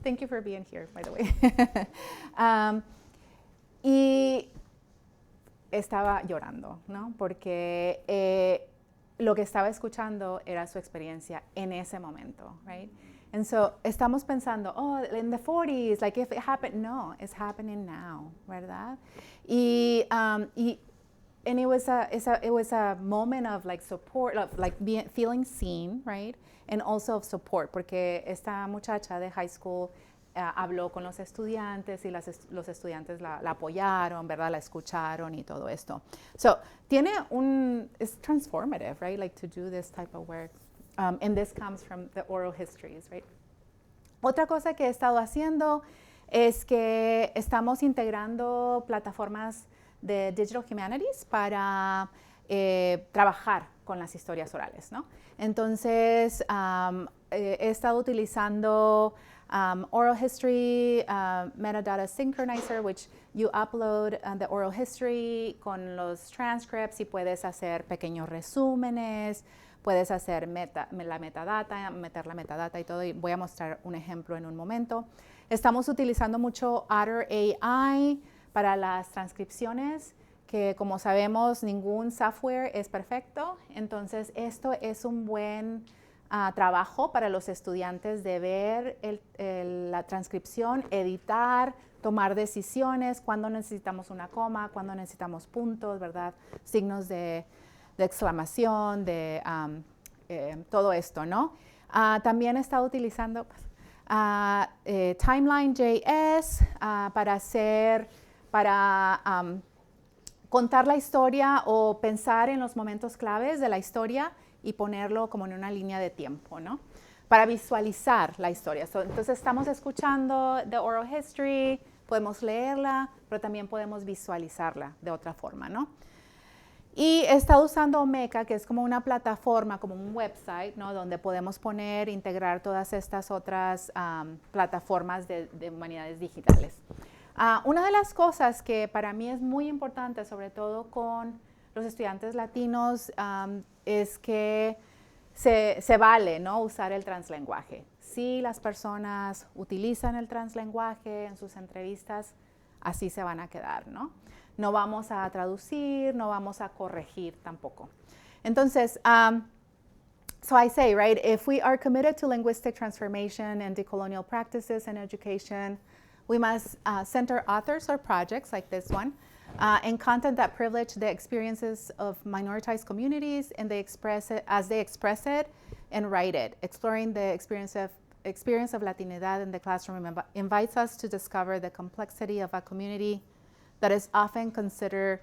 [SPEAKER 3] Thank you for being here, by the way. Y estaba llorando, ¿no? Porque lo que estaba escuchando era su experiencia en ese momento, right? And so estamos pensando, in the 40s, like if it happened, no, it's happening now, ¿verdad? Y and it was a moment of like support, of like feeling seen, right? And also of support, porque esta muchacha de high school habló con los estudiantes y los estudiantes la apoyaron, ¿verdad? La escucharon y todo esto. So, it's transformative, right? Like to do this type of work. And this comes from the oral histories, right? Otra cosa que he estado haciendo es que estamos integrando plataformas de Digital Humanities para trabajar con las historias orales, ¿no? Entonces, he estado utilizando oral history metadata synchronizer, which you upload the oral history con los transcripts y puedes hacer pequeños resúmenes, puedes hacer la metadata, meter la metadata y todo, y voy a mostrar un ejemplo en un momento. Estamos utilizando mucho Otter AI para las transcripciones, que como sabemos ningún software es perfecto, entonces esto es un buen trabajo para los estudiantes de ver la transcripción, editar, tomar decisiones, cuando necesitamos una coma, cuando necesitamos puntos, ¿verdad? Signos de exclamación, de todo esto, ¿no? También he estado utilizando Timeline.js para contar la historia o pensar en los momentos claves de la historia y ponerlo como en una línea de tiempo, ¿no? Para visualizar la historia. Entonces estamos escuchando the oral history, podemos leerla, pero también podemos visualizarla de otra forma, ¿no? Y he estado usando Omeka, que es como una plataforma, como un website, ¿no? Donde podemos integrar todas estas otras plataformas de humanidades digitales. Una de las cosas que para mí es muy importante, sobre todo con los estudiantes latinos, es que se vale, ¿no? Usar el translenguaje. Si las personas utilizan el translenguaje en sus entrevistas, así se van a quedar, ¿no? No vamos a traducir, no vamos a corregir tampoco. Entonces, so I say, right, if we are committed to linguistic transformation and decolonial practices in education, we must center authors or projects like this one and content that privilege the experiences of minoritized communities and as they express it and write it. Exploring the experience of Latinidad in the classroom invites us to discover the complexity of a community that is often considered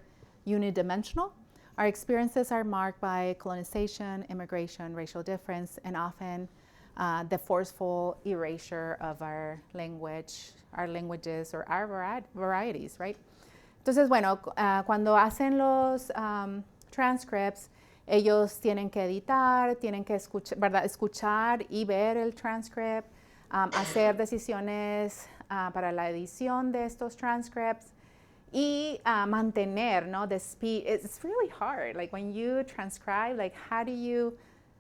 [SPEAKER 3] unidimensional. Our experiences are marked by colonization, immigration, racial difference, and often the forceful erasure of our languages, or our varieties, right? Entonces, bueno, cuando hacen los transcripts, ellos tienen que editar, tienen que escuchar y ver el transcript, hacer decisiones para la edición de estos transcripts, y mantener, ¿no? The speed. It's really hard. Like when you transcribe, like how do you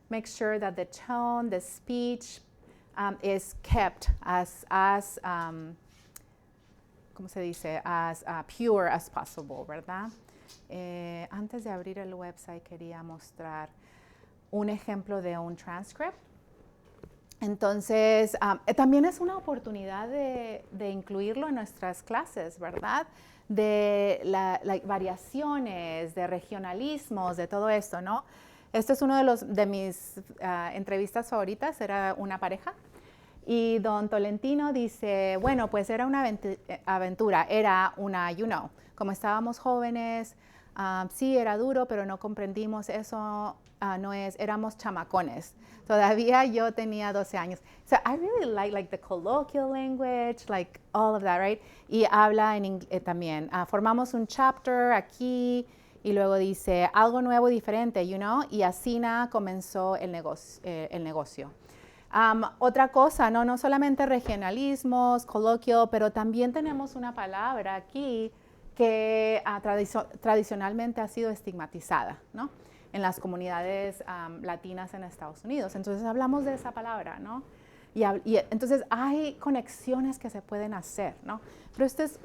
[SPEAKER 3] make sure that the tone, the speech is kept as ¿cómo se dice? As pure as possible, ¿verdad? Antes de abrir el website quería mostrar un ejemplo de un transcript. Entonces, también es una oportunidad de incluirlo en nuestras clases, ¿verdad? De variaciones, de regionalismos, de todo esto, ¿no? Este es uno de mis entrevistas favoritas, era una pareja. Y don Tolentino dice, bueno, pues era una aventura, era una, como estábamos jóvenes, sí era duro, pero no comprendimos eso, éramos chamacones. Todavía yo tenía 12 años. So I really like the colloquial language, like all of that, right? Y habla en inglés también. Formamos un chapter aquí y luego dice algo nuevo, diferente, y así comenzó el negocio. Otra cosa, no solamente regionalismos, coloquial, pero también tenemos una palabra aquí que tradicionalmente ha sido estigmatizada, ¿no? En las comunidades latinas en Estados Unidos. Entonces hablamos de esa palabra, ¿no? Y entonces hay conexiones que se pueden hacer, ¿no? Pero este es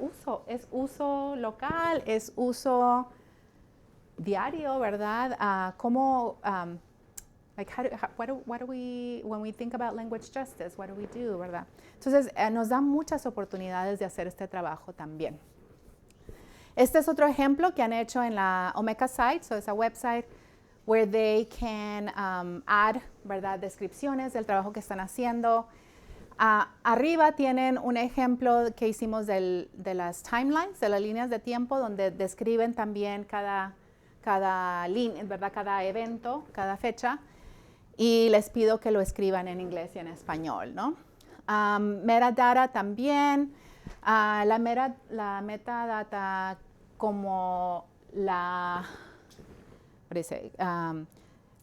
[SPEAKER 3] uso local, es uso diario, ¿verdad? What do we, when we think about language justice, what do we do, ¿verdad? Entonces nos da muchas oportunidades de hacer este trabajo también. Este es otro ejemplo que han hecho en la Omeka site, so es a website where they can add, ¿verdad?, descripciones del trabajo que están haciendo. Arriba tienen un ejemplo que hicimos de las timelines, de las líneas de tiempo, donde describen también cada línea, ¿verdad?, cada evento, cada fecha. Y les pido que lo escriban en inglés y en español, ¿no? Metadata también. La metadata como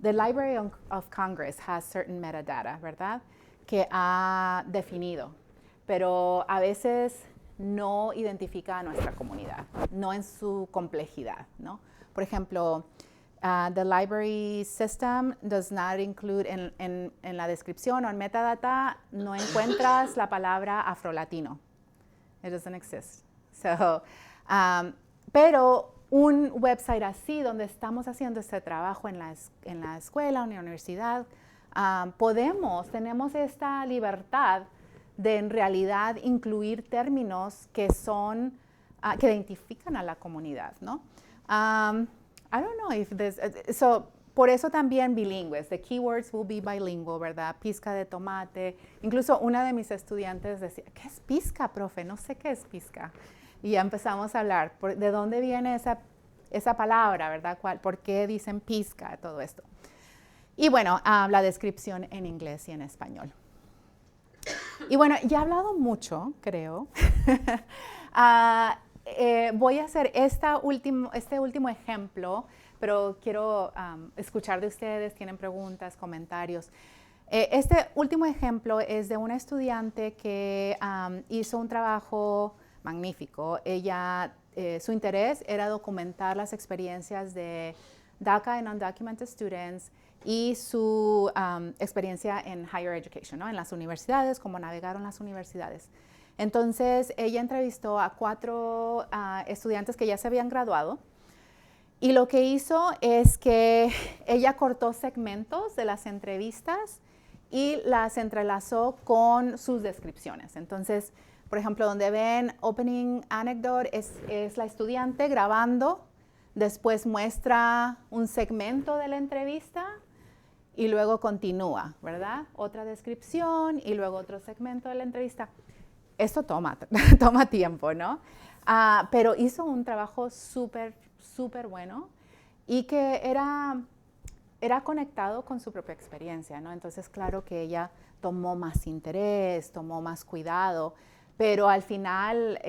[SPEAKER 3] the Library of Congress has certain metadata, ¿verdad?, que ha definido, pero a veces no identifica a nuestra comunidad, no en su complejidad, ¿no? Por ejemplo, the library system does not include en la descripción o en metadata, no encuentras la palabra afrolatino. It doesn't exist. So, pero un website así, donde estamos haciendo este trabajo en la escuela o en la universidad, tenemos esta libertad de en realidad incluir términos que identifican a la comunidad, ¿no? I don't know if this, por eso también bilingües, the keywords will be bilingual, ¿verdad? Pizca de tomate. Incluso una de mis estudiantes decía, ¿qué es pizca, profe? No sé qué es pizca. Y ya empezamos a hablar, ¿de dónde viene esa palabra, ¿verdad? ¿Por qué dicen pizca? Todo esto. Y bueno, la descripción en inglés y en español. Y bueno, ya he hablado mucho, creo. Voy a hacer este último ejemplo, pero quiero escuchar de ustedes, tienen preguntas, comentarios. Este último ejemplo es de una estudiante que hizo un trabajo magnífico. Su interés era documentar las experiencias de DACA and undocumented students y su experiencia en higher education, ¿no?, en las universidades, cómo navegaron las universidades. Entonces, ella entrevistó a 4 estudiantes que ya se habían graduado, y lo que hizo es que ella cortó segmentos de las entrevistas y las entrelazó con sus descripciones. Entonces, por ejemplo, donde ven opening anecdote es la estudiante grabando, después muestra un segmento de la entrevista y luego continúa, ¿verdad? Otra descripción y luego otro segmento de la entrevista. Esto toma tiempo, ¿no? Pero hizo un trabajo súper bueno y que era conectado con su propia experiencia, ¿no? Entonces, claro que ella tomó más interés, tomó más cuidado, pero al final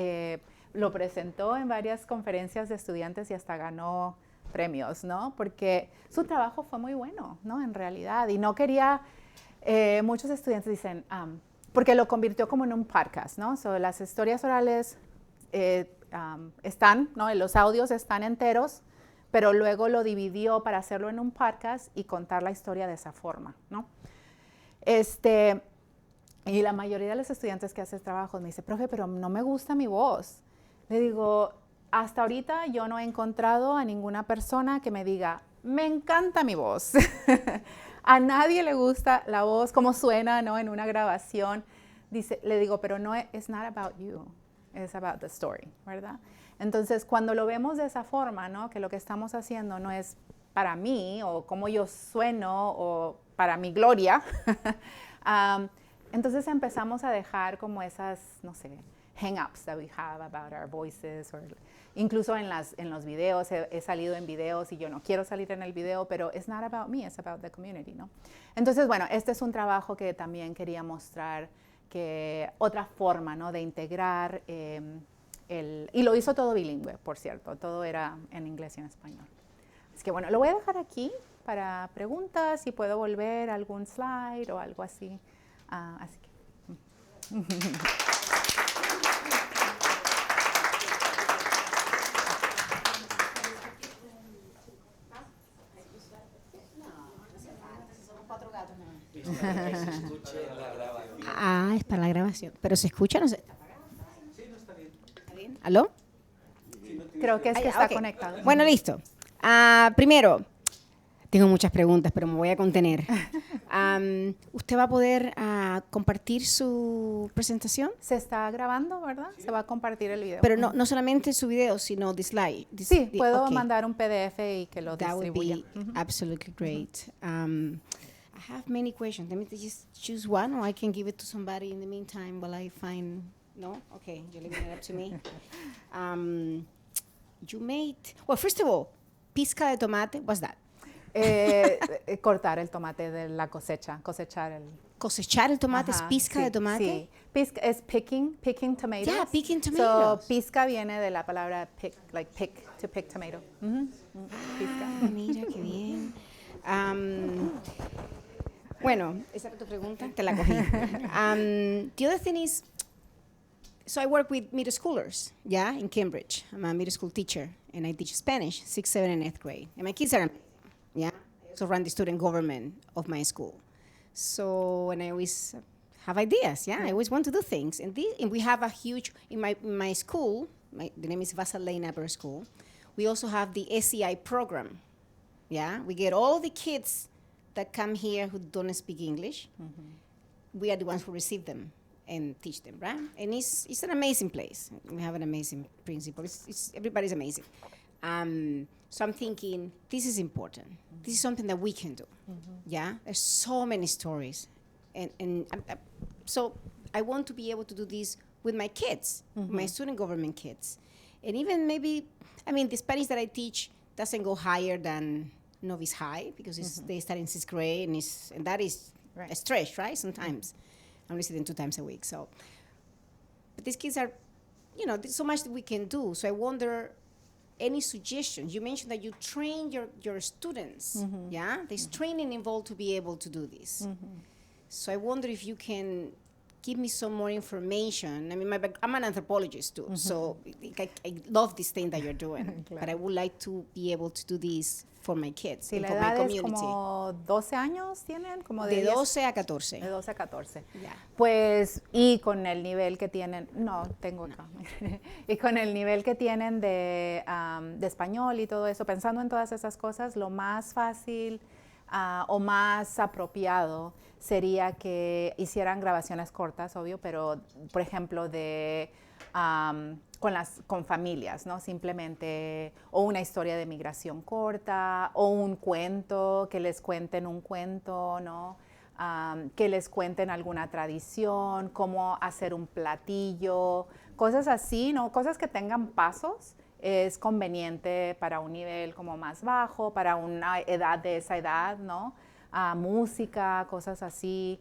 [SPEAKER 3] lo presentó en varias conferencias de estudiantes y hasta ganó premios, ¿no? Porque su trabajo fue muy bueno, ¿no? En realidad, y no quería, muchos estudiantes dicen, porque lo convirtió como en un podcast, ¿no? So, las historias orales están, ¿no?, los audios están enteros, pero luego lo dividió para hacerlo en un podcast y contar la historia de esa forma, ¿no? Y la mayoría de los estudiantes que hacen trabajos me dice, profe, pero no me gusta mi voz. Le digo, hasta ahorita yo no he encontrado a ninguna persona que me diga, me encanta mi voz. A nadie le gusta la voz, cómo suena, ¿no?, en una grabación. Le digo, pero no, it's not about you, it's about the story, ¿verdad? Entonces, cuando lo vemos de esa forma, ¿no?, que lo que estamos haciendo no es para mí o cómo yo sueno o para mi gloria, entonces empezamos a dejar como esas, no sé, hang-ups that we have about our voices, incluso en los videos, he salido en videos y yo no quiero salir en el video, pero it's not about me, it's about the community, ¿no? Entonces, bueno, este es un trabajo que también quería mostrar, que otra forma, ¿no?, de integrar y lo hizo todo bilingüe, por cierto, todo era en inglés y en español. Así que bueno, lo voy a dejar aquí para preguntas, si puedo volver a algún slide o algo así. Así que...
[SPEAKER 9] Es para la grabación. Pero se escucha, no sé.
[SPEAKER 1] Sí, no está bien.
[SPEAKER 9] ¿Está bien? ¿Aló?
[SPEAKER 3] Creo que es que está conectado.
[SPEAKER 9] Bueno, listo. Primero, Tengo muchas preguntas, pero me voy a contener. ¿Usted va a poder compartir su presentación?
[SPEAKER 3] Se está grabando, ¿verdad? Se va a compartir el video.
[SPEAKER 9] Pero no solamente su video, sino the slide.
[SPEAKER 3] Sí, puedo
[SPEAKER 9] okay.
[SPEAKER 3] mandar un PDF y que lo
[SPEAKER 9] That would
[SPEAKER 3] distribuya.
[SPEAKER 9] be absolutely great. I have many questions. Let me just choose one, or I can give it to somebody in the meantime while I find... No? Okay, you're leaving it up to me. You made... Well, first of all, pizca de tomate, what's that?
[SPEAKER 3] Cortar el tomate de la cosecha, cosechar el...
[SPEAKER 9] Cosechar el tomate es pizca de tomate?
[SPEAKER 3] Sí, pizca es picking tomatoes.
[SPEAKER 9] Yeah, picking tomatoes.
[SPEAKER 3] So, pizca viene de la palabra pick, like to pick tomato. Pizca.
[SPEAKER 9] Mira, qué bien. Bueno, esa era tu pregunta, te la cogí. The other thing is, so I work with middle schoolers, yeah, in Cambridge. I'm a middle school teacher, and I teach Spanish, 6th, 7th, and 8th grade. And my kids are amazing, yeah. I also run the student government of my school. So, and I always have ideas, yeah. I always want to do things. And we have a huge, in my school, the name is Vasalena Upper School, we also have the SEI program, yeah. We get all the kids that come here who don't speak English. We are the ones who receive them and teach them, right? And it's an amazing place. We have an amazing principal. Everybody's amazing. So I'm thinking, this is important. This is something that we can do, yeah? There's so many stories. And so I want to be able to do this with my kids, my student government kids. And even maybe, I mean, the Spanish that I teach doesn't go higher than novice high, because they start in 6th grade, and that is a stretch, right? Sometimes. I'm only sitting 2 times a week, so. But these kids are, there's so much that we can do. So I wonder, any suggestions? You mentioned that you train your students, yeah? There's training involved to be able to do this. So I wonder if you can give me some more information. I mean, I'm an anthropologist too, so I love this thing that you're doing, but I would like to be able to do this for my kids,
[SPEAKER 3] Sí,
[SPEAKER 9] and
[SPEAKER 3] la
[SPEAKER 9] for my
[SPEAKER 3] edad es
[SPEAKER 9] community.
[SPEAKER 3] como 12 años tienen, como
[SPEAKER 9] De
[SPEAKER 3] 10,
[SPEAKER 9] 12 a 14.
[SPEAKER 3] De 12 a 14.
[SPEAKER 9] Yeah.
[SPEAKER 3] Pues, y con el nivel que tienen, tengo acá, y con el nivel que tienen de español y todo eso, pensando en todas esas cosas, lo más fácil o más apropiado sería que hicieran grabaciones cortas, obvio, pero, por ejemplo, de... con familias, ¿no? Simplemente, o una historia de migración corta, o un cuento, que les cuenten un cuento, ¿no? Que les cuenten alguna tradición, cómo hacer un platillo, cosas así, ¿no? Cosas que tengan pasos. Es conveniente para un nivel como más bajo, para una edad de esa edad, ¿no? Música, cosas así.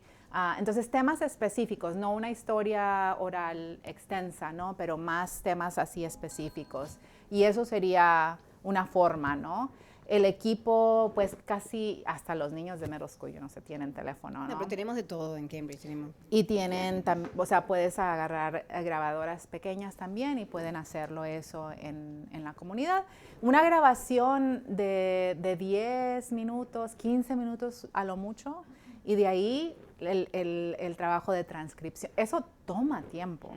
[SPEAKER 3] Entonces, temas específicos, no una historia oral extensa, ¿no? Pero más temas así específicos. Y eso sería una forma, ¿no? El equipo, pues casi hasta los niños de middle school, tienen teléfono, ¿no?
[SPEAKER 9] No, pero tenemos de todo en Cambridge.
[SPEAKER 3] Y tienen, o sea, puedes agarrar grabadoras pequeñas también y pueden hacerlo eso en la comunidad. Una grabación de 10 minutos, 15 minutos a lo mucho, y de ahí el trabajo de transcripción. Eso toma tiempo.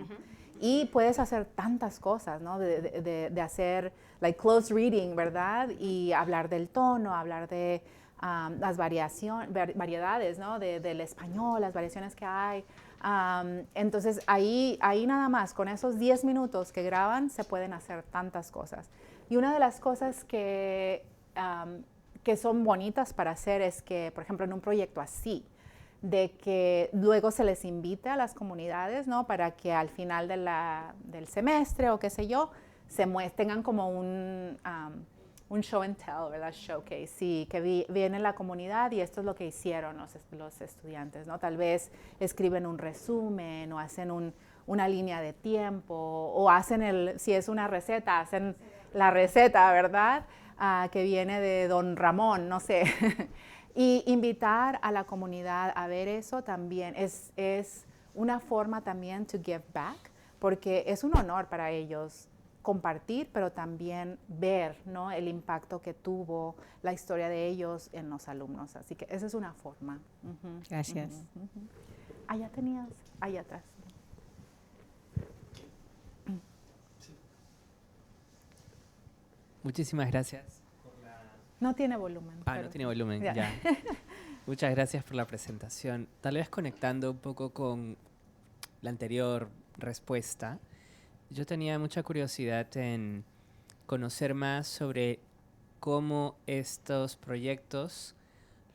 [SPEAKER 3] Y puedes hacer tantas cosas, ¿no? De hacer, like, close reading, ¿verdad? Y hablar del tono, hablar de las variedades, ¿no? Del español, las variaciones que hay. Entonces, ahí nada más, con esos 10 minutos que graban, se pueden hacer tantas cosas. Y una de las cosas que son bonitas para hacer es que, por ejemplo, en un proyecto así, de que luego se les invite a las comunidades, ¿no? Para que al final del semestre o qué sé yo, tengan como un show and tell, ¿verdad? Showcase, sí, que viene la comunidad y esto es lo que hicieron los estudiantes, ¿no? Tal vez escriben un resumen o hacen una línea de tiempo o hacen si es una receta, hacen la receta, ¿verdad? Que viene de Don Ramón, no sé. Y invitar a la comunidad a ver eso también es una forma también to give back, porque es un honor para ellos compartir, pero también ver, ¿no? El impacto que tuvo la historia de ellos en los alumnos. Así que esa es una forma.
[SPEAKER 9] Gracias.
[SPEAKER 3] Allá tenías, allá atrás.
[SPEAKER 10] Muchísimas gracias
[SPEAKER 3] No tiene volumen.
[SPEAKER 10] No tiene volumen, ya. Muchas gracias por la presentación. Tal vez conectando un poco con la anterior respuesta, yo tenía mucha curiosidad en conocer más sobre cómo estos proyectos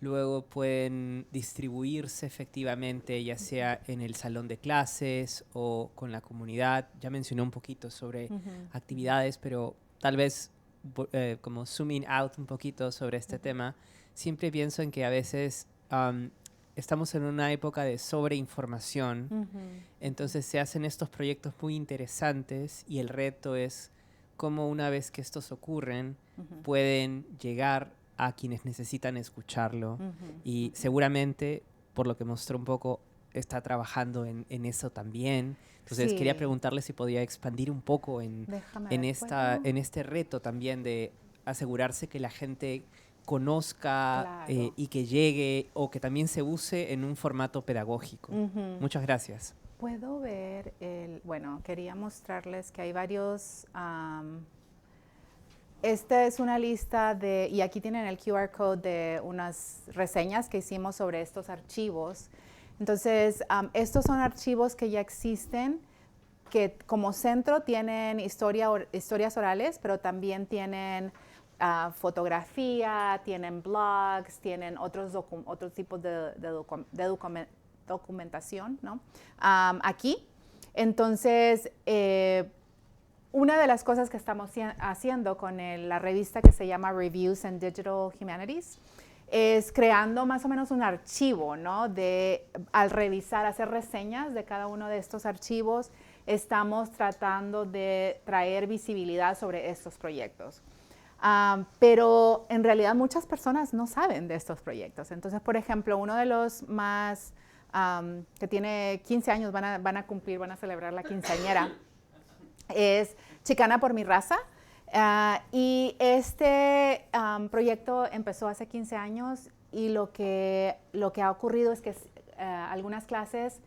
[SPEAKER 10] luego pueden distribuirse efectivamente, ya sea en el salón de clases o con la comunidad. Ya mencioné un poquito sobre actividades, pero tal vez como zooming out un poquito sobre este tema, siempre pienso en que a veces estamos en una época de sobreinformación, entonces se hacen estos proyectos muy interesantes y el reto es cómo una vez que estos ocurren pueden llegar a quienes necesitan escucharlo y seguramente, por lo que mostró un poco, está trabajando en eso también. Entonces quería preguntarle si podía expandir un poco en este reto también de asegurarse que la gente conozca y que llegue o que también se use en un formato pedagógico. Muchas gracias.
[SPEAKER 3] Puedo ver bueno, quería mostrarles que hay varios. Esta es una lista y aquí tienen el QR code de unas reseñas que hicimos sobre estos archivos. Entonces, estos son archivos que ya existen, que como centro tienen historias orales, pero también tienen fotografía, tienen blogs, tienen otros tipos de documentación, ¿no? Aquí. Entonces, una de las cosas que estamos haciendo con la revista que se llama Reviews in Digital Humanities es creando más o menos un archivo, ¿no? Al revisar, hacer reseñas de cada uno de estos archivos, estamos tratando de traer visibilidad sobre estos proyectos. Pero en realidad muchas personas no saben de estos proyectos. Entonces, por ejemplo, uno de los más que tiene 15 años, van a celebrar la quinceañera, es Chicana por mi raza. Y este proyecto empezó hace 15 años y lo que ha ocurrido es que algunas clases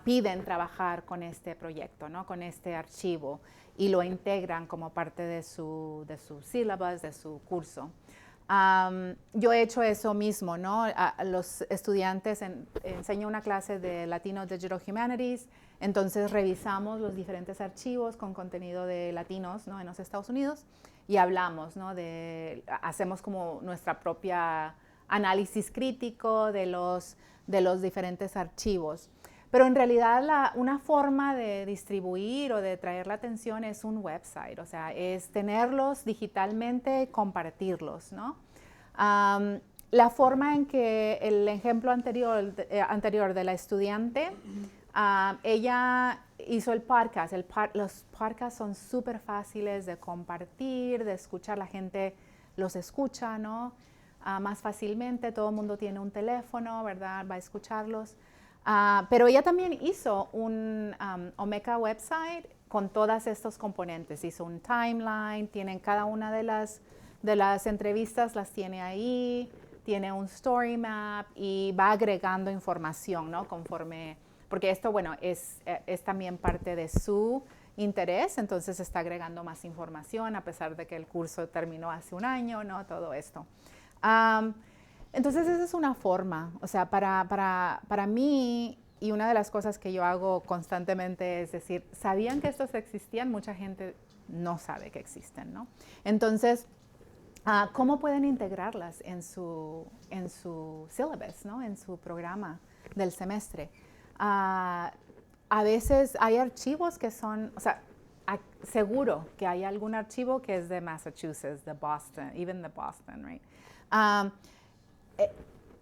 [SPEAKER 3] piden trabajar con este proyecto, ¿no? Con este archivo, y lo integran como parte de su syllabus, de su curso. Yo he hecho eso mismo, ¿no? A los estudiantes enseño una clase de Latino Digital Humanities, entonces revisamos los diferentes archivos con contenido de latinos, ¿no? En los Estados Unidos, y hablamos, ¿no? Hacemos como nuestra propia análisis crítico de los diferentes archivos. Pero en realidad una forma de distribuir o de traer la atención es un website, o sea, es tenerlos digitalmente y compartirlos, ¿no? La forma en que el ejemplo anterior de la estudiante, ella hizo el podcast. Los podcasts son súper fáciles de compartir, de escuchar, la gente los escucha, ¿no? Más fácilmente, todo el mundo tiene un teléfono, ¿verdad? Va a escucharlos. Pero ella también hizo un Omeka website con todos estos componentes. Hizo un timeline, tienen cada una de las entrevistas, las tiene ahí, tiene un story map y va agregando información, ¿no? Porque esto, bueno, es también parte de su interés, entonces está agregando más información a pesar de que el curso terminó hace un año, ¿no? Todo esto. Entonces esa es una forma, o sea, para mí, y una de las cosas que yo hago constantemente es decir, ¿sabían que estos existían? Mucha gente no sabe que existen, ¿no? Entonces, ¿cómo pueden integrarlas en su syllabus, ¿no? En su programa del semestre? A veces hay archivos que son, o sea, seguro que hay algún archivo que es de Massachusetts, de Boston, even de Boston, right?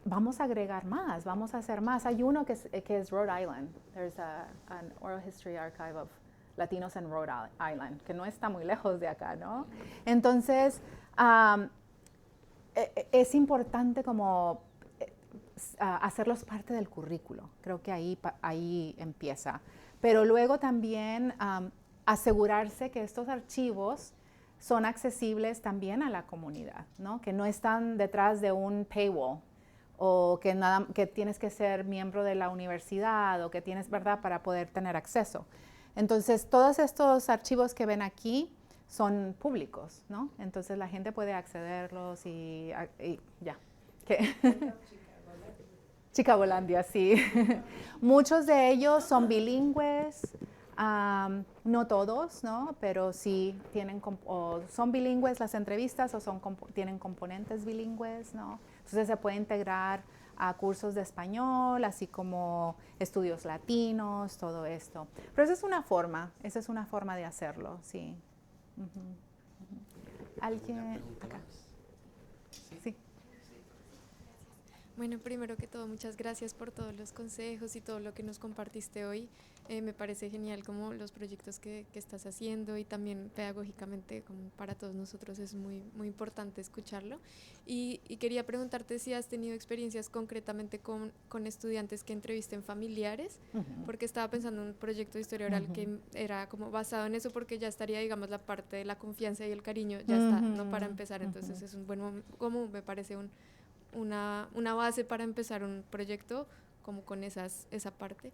[SPEAKER 3] Vamos a agregar más, vamos a hacer más. Hay uno que es Rhode Island. There's an oral history archive of Latinos in Rhode Island, que no está muy lejos de acá, ¿no? Entonces, es importante como hacerlos parte del currículo. Creo que ahí empieza. Pero luego también asegurarse que estos archivos son accesibles también a la comunidad, ¿no? Que no están detrás de un paywall o que tienes que ser miembro de la universidad o que tienes, ¿verdad?, para poder tener acceso. Entonces, todos estos archivos que ven aquí son públicos, ¿no? Entonces la gente puede accederlos y ya. Chicagolandia, sí. Muchos de ellos son bilingües, no todos, ¿no? Pero sí tienen, o son bilingües las entrevistas o tienen componentes bilingües, ¿no? Entonces se puede integrar a cursos de español, así como estudios latinos, todo esto. Pero esa es una forma de hacerlo, sí. ¿Alguien acá? Sí.
[SPEAKER 11] Bueno, primero que todo, muchas gracias por todos los consejos y todo lo que nos compartiste hoy. Me parece genial como los proyectos que estás haciendo y también pedagógicamente como para todos nosotros es muy, muy importante escucharlo. Y quería preguntarte si has tenido experiencias concretamente con estudiantes que entrevisten familiares, porque estaba pensando en un proyecto de historia oral que era como basado en eso, porque ya estaría, digamos, la parte de la confianza y el cariño, ya está, ¿no? Para empezar, entonces es un buen momento, como me parece una base para empezar un proyecto como con esa parte,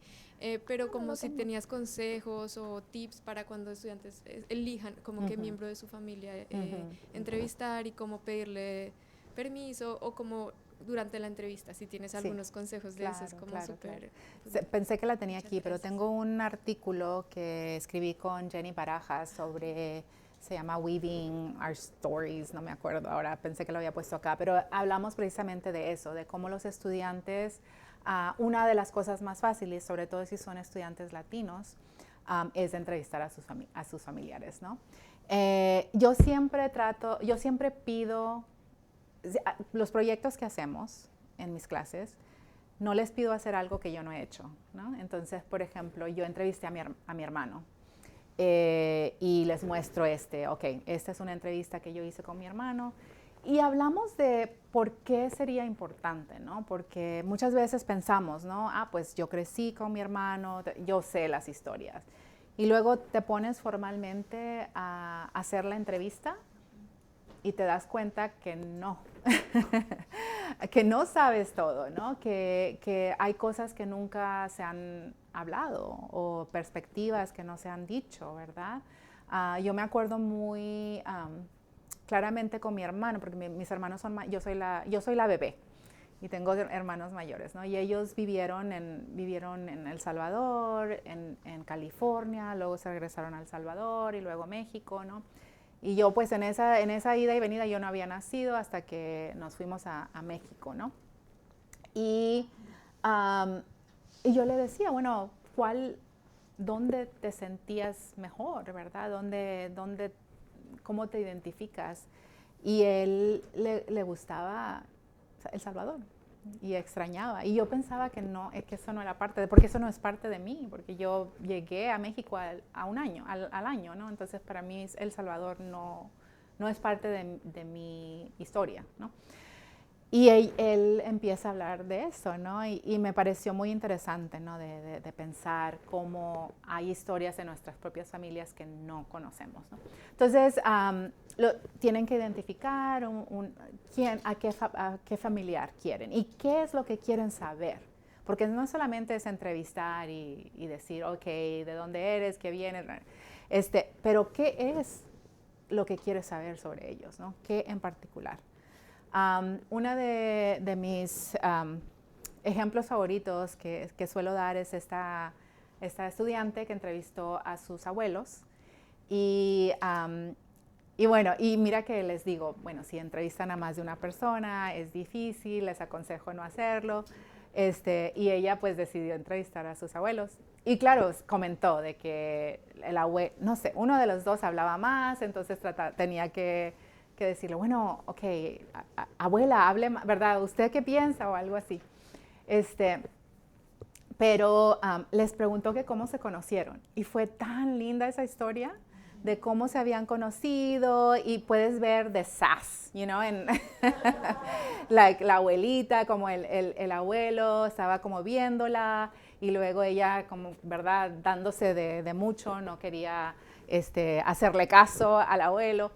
[SPEAKER 11] pero como si tenías consejos o tips para cuando estudiantes elijan como qué miembro de su familia entrevistar y cómo pedirle permiso o como durante la entrevista, si tienes algunos consejos de eso, es como súper...
[SPEAKER 3] Pues, pensé que la tenía aquí, pero tengo un artículo que escribí con Jenny Barajas sobre... Se llama Weaving Our Stories, no me acuerdo ahora, pensé que lo había puesto acá, pero hablamos precisamente de eso, de cómo los estudiantes, una de las cosas más fáciles, sobre todo si son estudiantes latinos, es entrevistar a sus familiares, ¿no? Yo siempre pido, los proyectos que hacemos en mis clases, no les pido hacer algo que yo no he hecho, ¿no? Entonces, por ejemplo, yo entrevisté a mi hermano, y les muestro esta es una entrevista que yo hice con mi hermano y hablamos de por qué sería importante, ¿no? Porque muchas veces pensamos, ¿no? Pues yo crecí con mi hermano, yo sé las historias. Y luego te pones formalmente a hacer la entrevista y te das cuenta que no, que no sabes todo, ¿no? Que hay cosas que nunca se han hablado o perspectivas que no se han dicho, ¿verdad? Yo me acuerdo muy claramente con mi hermano, porque mis hermanos son, yo soy la bebé y tengo hermanos mayores, ¿no? Y ellos vivieron en El Salvador, en California, luego se regresaron a El Salvador y luego a México, ¿no? Y yo pues en esa ida y venida yo no había nacido hasta que nos fuimos a México, ¿no? Y yo le decía, bueno, ¿dónde te sentías mejor, verdad? ¿Cómo te identificas? Y él le gustaba El Salvador y extrañaba. Y yo pensaba que eso no era porque eso no es parte de mí, porque yo llegué a México al año, ¿no? Entonces para mí El Salvador no es parte de mi historia, ¿no? Y él empieza a hablar de eso, ¿no? Y me pareció muy interesante, ¿no? De pensar cómo hay historias de nuestras propias familias que no conocemos, ¿no? Entonces, tienen que identificar a qué familiar quieren y qué es lo que quieren saber. Porque no solamente es entrevistar y decir, ok, ¿de dónde eres? ¿Qué vienes? Pero ¿qué es lo que quieres saber sobre ellos, ¿no? ¿Qué en particular? Una de mis ejemplos favoritos que suelo dar es esta estudiante que entrevistó a sus abuelos y bueno, y mira que les digo, bueno, si entrevistan a más de una persona es difícil, les aconsejo no hacerlo, y ella pues decidió entrevistar a sus abuelos. Y claro, comentó de que el abuelo, no sé, uno de los dos hablaba más, entonces tenía que decirle, bueno, ok, abuela, hable, ¿verdad? ¿Usted qué piensa? O algo así. Pero les preguntó que cómo se conocieron. Y fue tan linda esa historia de cómo se habían conocido y puedes ver the sass, you know, la abuelita, como el abuelo estaba como viéndola y luego ella como, ¿verdad? Dándose de mucho, no quería hacerle caso al abuelo.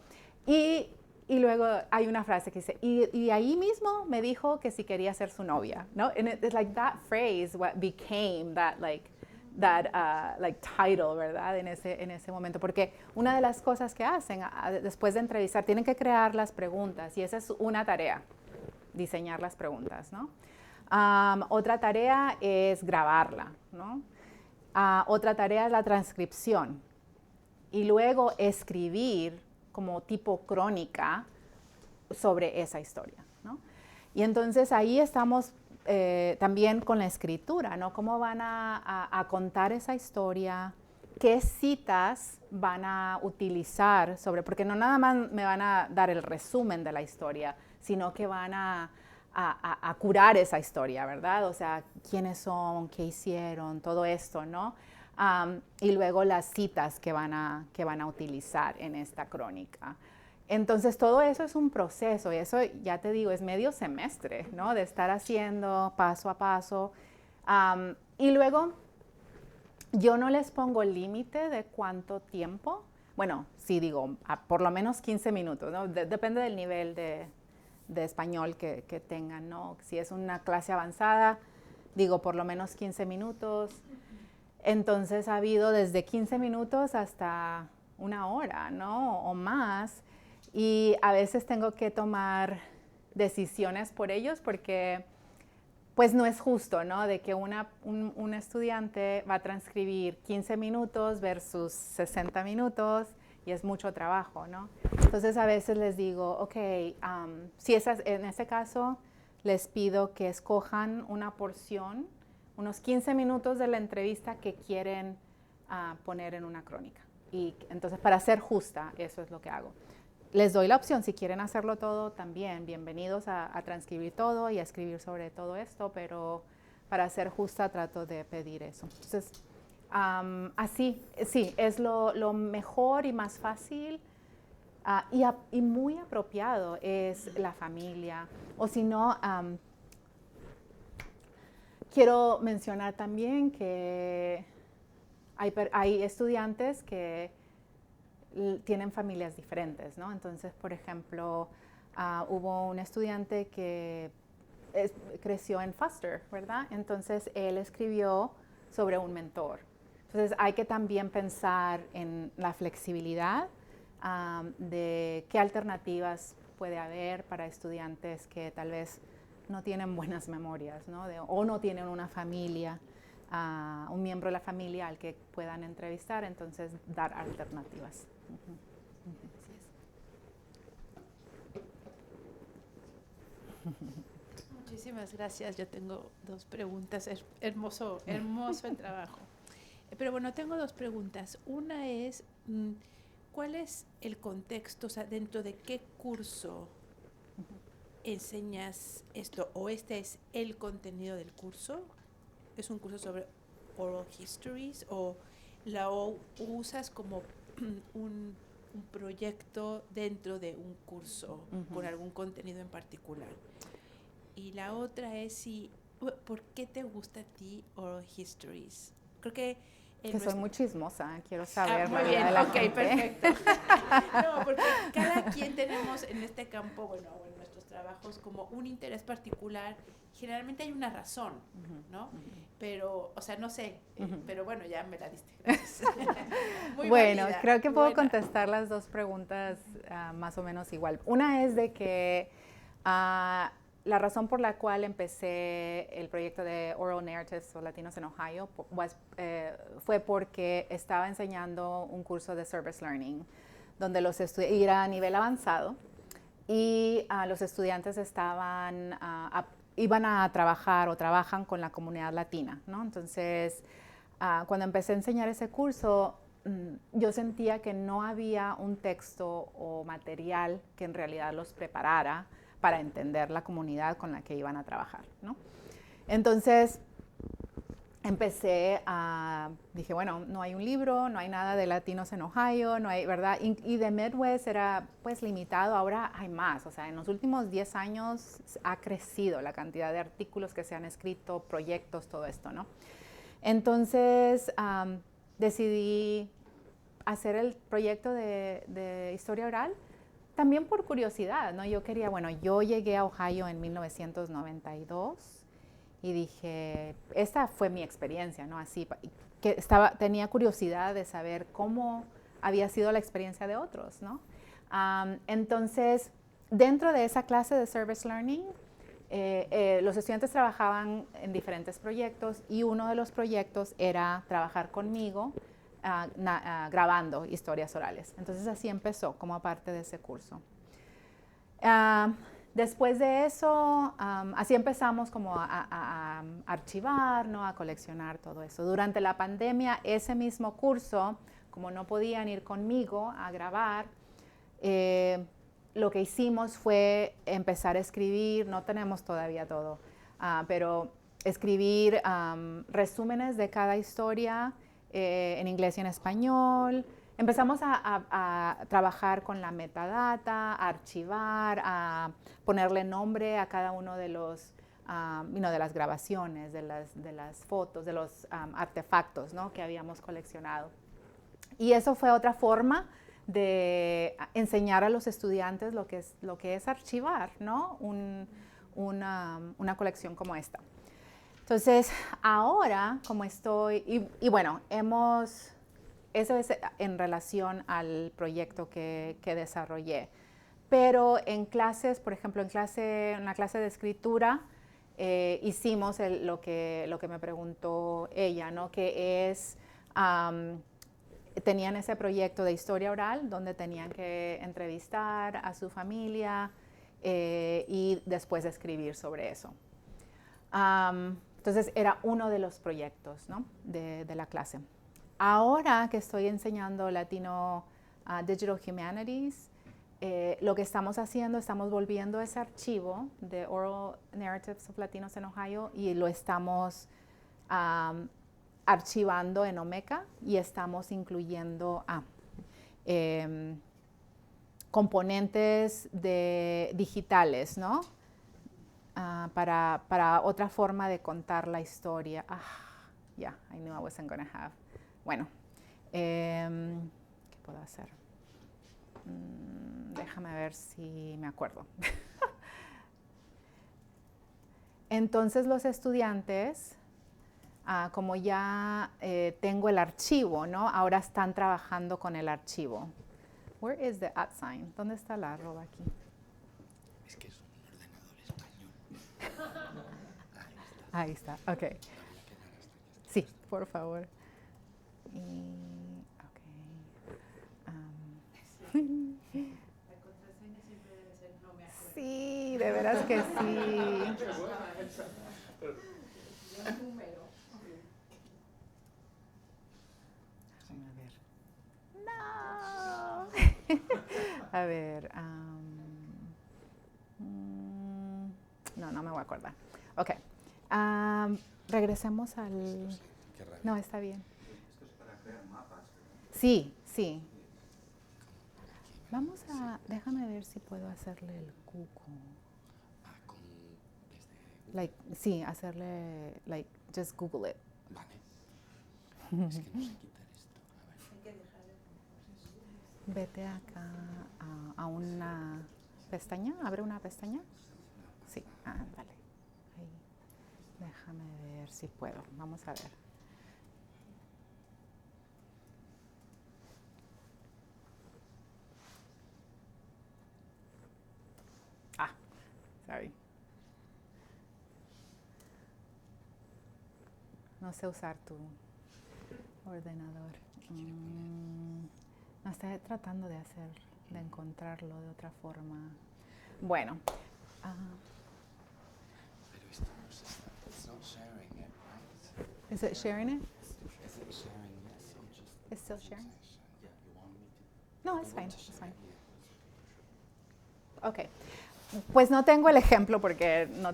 [SPEAKER 3] Y luego hay una frase que dice, y ahí mismo me dijo que si quería ser su novia, ¿no? And it's like that phrase what became that like like title, ¿verdad? En ese momento, porque una de las cosas que hacen después de entrevistar, tienen que crear las preguntas y esa es una tarea, diseñar las preguntas, ¿no? Otra tarea es grabarla, ¿no? Otra tarea es la transcripción y luego escribir como tipo crónica sobre esa historia, ¿no? Y entonces ahí estamos también con la escritura, ¿no? Cómo van a contar esa historia, qué citas van a utilizar porque no nada más me van a dar el resumen de la historia, sino que van a curar esa historia, ¿verdad? O sea, quiénes son, qué hicieron, todo esto, ¿no? Y luego las citas que van a utilizar en esta crónica. Entonces, todo eso es un proceso y eso, ya te digo, es medio semestre, ¿no? De estar haciendo paso a paso. Y luego, yo no les pongo límite de cuánto tiempo. Bueno, sí digo, por lo menos 15 minutos, ¿no? Depende del nivel de español que tengan, ¿no? Si es una clase avanzada, digo, por lo menos 15 minutos. Entonces, ha habido desde 15 minutos hasta una hora, ¿no? O más. Y a veces tengo que tomar decisiones por ellos porque pues no es justo, ¿no? De que un estudiante va a transcribir 15 minutos versus 60 minutos y es mucho trabajo, ¿no? Entonces a veces les digo, ok, en ese caso les pido que escojan una porción, unos 15 minutos de la entrevista que quieren poner en una crónica. Y entonces para ser justa, eso es lo que hago. Les doy la opción, si quieren hacerlo todo también, bienvenidos a transcribir todo y a escribir sobre todo esto, pero para ser justa trato de pedir eso. Entonces, así, sí, es lo mejor y más fácil y muy apropiado es la familia. O si no, quiero mencionar también que hay estudiantes que tienen familias diferentes, ¿no? Entonces, por ejemplo, hubo un estudiante que creció en foster, ¿verdad? Entonces, él escribió sobre un mentor. Entonces, hay que también pensar en la flexibilidad de qué alternativas puede haber para estudiantes que tal vez no tienen buenas memorias, ¿no? O no tienen una familia, un miembro de la familia al que puedan entrevistar, entonces dar alternativas.
[SPEAKER 2] Muchísimas gracias. Yo tengo dos preguntas. Es hermoso el trabajo. Pero bueno, tengo dos preguntas. Una es, ¿cuál es el contexto? O sea, ¿dentro de qué curso enseñas esto? ¿O este es el contenido del curso? ¿Es un curso sobre oral histories? ¿O la usas como un proyecto dentro de un curso con algún contenido en particular? Y la otra es ¿por qué te gusta a ti oral histories? Creo que
[SPEAKER 3] soy muy chismosa, quiero saber.
[SPEAKER 2] Muy bien, ok, perfecto. No, porque cada quien tenemos en este campo, bueno, en nuestros trabajos, como un interés particular. Generalmente hay una razón, ¿no? Pero, o sea, no sé, pero bueno, ya me la diste. Muy
[SPEAKER 3] bueno,
[SPEAKER 2] válida,
[SPEAKER 3] creo que puedo
[SPEAKER 2] buena.
[SPEAKER 3] contestar las dos preguntas más o menos igual. Una es de que la razón por la cual empecé el proyecto de Oral Narratives o Latinos en Ohio fue porque estaba enseñando un curso de Service Learning, donde los estudiantes, era a nivel avanzado, y los estudiantes iban a trabajar o trabajan con la comunidad latina, ¿no? Entonces, cuando empecé a enseñar ese curso, yo sentía que no había un texto o material que en realidad los preparara para entender la comunidad con la que iban a trabajar, ¿no? Entonces, dije, bueno, no hay un libro, no hay nada de Latinos en Ohio, no hay, ¿verdad? Y de Midwest era pues limitado, ahora hay más, o sea, en los últimos 10 años ha crecido la cantidad de artículos que se han escrito, proyectos, todo esto, ¿no? Entonces, decidí hacer el proyecto de historia oral, también por curiosidad, ¿no? Yo llegué a Ohio en 1992 y dije, esta fue mi experiencia, ¿no? Así, que tenía curiosidad de saber cómo había sido la experiencia de otros, ¿no? Entonces, dentro de esa clase de Service Learning, los estudiantes trabajaban en diferentes proyectos y uno de los proyectos era trabajar conmigo grabando historias orales. Entonces así empezó como parte de ese curso. Después de eso, así empezamos como a archivar, ¿no? A coleccionar todo eso. Durante la pandemia, ese mismo curso, como no podían ir conmigo a grabar, lo que hicimos fue empezar a escribir, no tenemos todavía todo, pero escribir resúmenes de cada historia en inglés y en español. Empezamos a trabajar con la metadata, a archivar, a ponerle nombre a cada uno de los, de las grabaciones, de las fotos, de los artefactos, ¿no? Que habíamos coleccionado. Y eso fue otra forma de enseñar a los estudiantes lo que es archivar, ¿no? Una colección como esta. Entonces, ahora, como estoy, y bueno, eso es en relación al proyecto que desarrollé. Pero en clases, por ejemplo, en la clase de escritura, hicimos lo que me preguntó ella, ¿no? Que es, tenían ese proyecto de historia oral donde tenían que entrevistar a su familia y después escribir sobre eso. Entonces, era uno de los proyectos, ¿no? de la clase. Ahora que estoy enseñando Latino Digital Humanities, lo que estamos haciendo, estamos volviendo ese archivo de Oral Narratives of Latinos in Ohio y lo estamos archivando en Omeka y estamos incluyendo componentes digitales, ¿no? Para otra forma de contar la historia. Yeah, I knew I wasn't going to have. Bueno, ¿qué puedo hacer? Déjame ver si me acuerdo. Entonces los estudiantes, como ya tengo el archivo, ¿no? Ahora están trabajando con el archivo. Where is the @ sign? ¿Dónde está la arroba aquí?
[SPEAKER 12] Es que es un ordenador español.
[SPEAKER 3] Ahí está, ok. Sí, por favor.
[SPEAKER 8] La contraseña siempre debe ser no me acuerdo.
[SPEAKER 3] Sí, de veras que sí.
[SPEAKER 8] Un número.
[SPEAKER 3] No. A ver. No me voy a acordar. Ok. Regresemos al... No, está bien.
[SPEAKER 12] Esto es para crear mapas.
[SPEAKER 3] Sí. Vamos a... Déjame ver si puedo hacerle el cuco. Sí, hacerle... just Google it.
[SPEAKER 12] Vale. Es que no sé quitar esto. A ver.
[SPEAKER 3] Vete acá a una pestaña. Abre una pestaña. Sí, vale. Ahí. Déjame ver si puedo. Vamos a ver. Sorry. No sé usar tu ordenador. No, estoy tratando de encontrarlo de otra forma. Bueno.
[SPEAKER 12] Pero esto no se está. It's not sharing it, right?
[SPEAKER 3] Is it sharing it?
[SPEAKER 12] Is it sharing this or just?
[SPEAKER 3] It's still sharing?
[SPEAKER 12] Yeah, you want me to?
[SPEAKER 3] No, it's fine. It's fine. Okay. Pues no tengo el ejemplo porque no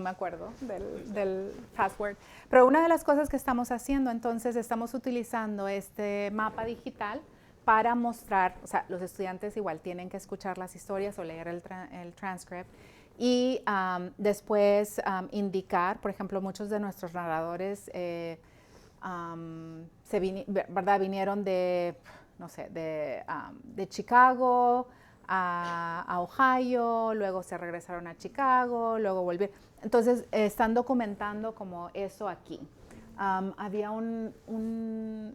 [SPEAKER 3] me acuerdo del password. Pero una de las cosas que estamos haciendo, entonces, estamos utilizando este mapa digital para mostrar, o sea, los estudiantes igual tienen que escuchar las historias o leer el transcript y después indicar, por ejemplo, muchos de nuestros narradores vinieron de, no sé, de Chicago a Ohio, luego se regresaron a Chicago, luego volvieron. Entonces, están documentando como eso aquí. Había me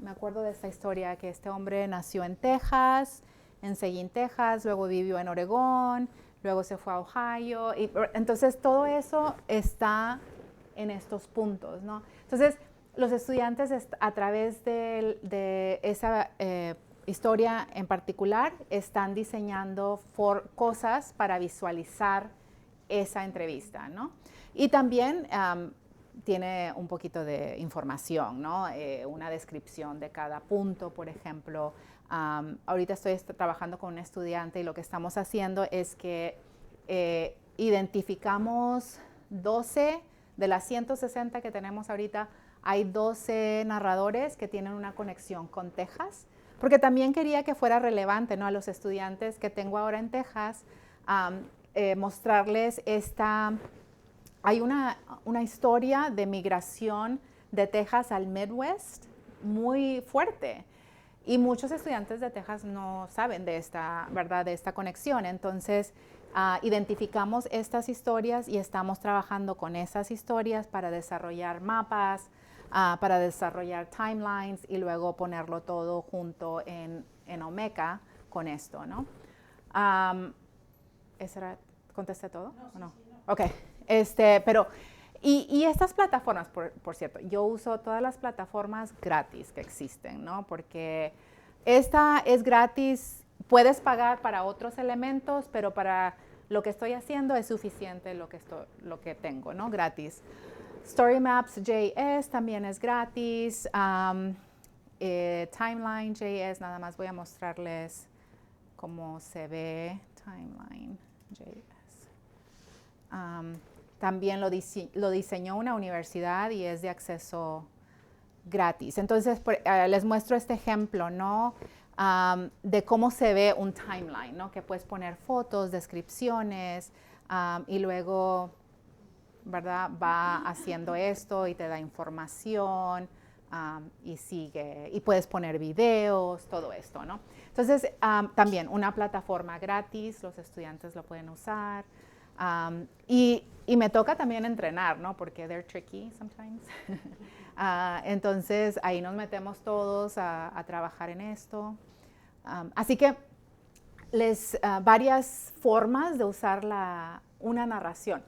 [SPEAKER 3] acuerdo de esta historia, que este hombre nació en Texas, en Seguin, Texas, luego vivió en Oregón, luego se fue a Ohio, y entonces todo eso está en estos puntos, ¿no? Entonces, los estudiantes a través de esa historia en particular están diseñando cosas para visualizar esa entrevista, ¿no? Y también tiene un poquito de información, ¿no? Una descripción de cada punto, por ejemplo. Ahorita estoy trabajando con un estudiante y lo que estamos haciendo es que identificamos 12 de las 160 que tenemos ahorita. Hay 12 narradores que tienen una conexión con Texas, porque también quería que fuera relevante, ¿no? A los estudiantes que tengo ahora en Texas, mostrarles hay una historia de migración de Texas al Midwest muy fuerte. Y muchos estudiantes de Texas no saben de esta, ¿verdad?, de esta conexión. Entonces, identificamos estas historias y estamos trabajando con esas historias para desarrollar mapas, para desarrollar timelines y luego ponerlo todo junto en Omeka con esto, ¿no? ¿Contesté todo? No, no. Ok. Pero, y estas plataformas, por cierto, yo uso todas las plataformas gratis que existen, ¿no? Porque esta es gratis, puedes pagar para otros elementos, pero para lo que estoy haciendo es suficiente lo que tengo, ¿no? Gratis. StoryMaps.js también es gratis. Timeline.js, nada más voy a mostrarles cómo se ve Timeline.js. También lo diseñó una universidad y es de acceso gratis. Entonces, les muestro este ejemplo, ¿no? De cómo se ve un timeline, ¿no? Que puedes poner fotos, descripciones, y luego, ¿verdad?, va haciendo esto y te da información, y sigue. Y puedes poner videos, todo esto, ¿no? Entonces, también una plataforma gratis, los estudiantes lo pueden usar. Y me toca también entrenar, ¿no? Porque they're tricky sometimes. Entonces, ahí nos metemos todos a trabajar en esto. Así que varias formas de usar una narración.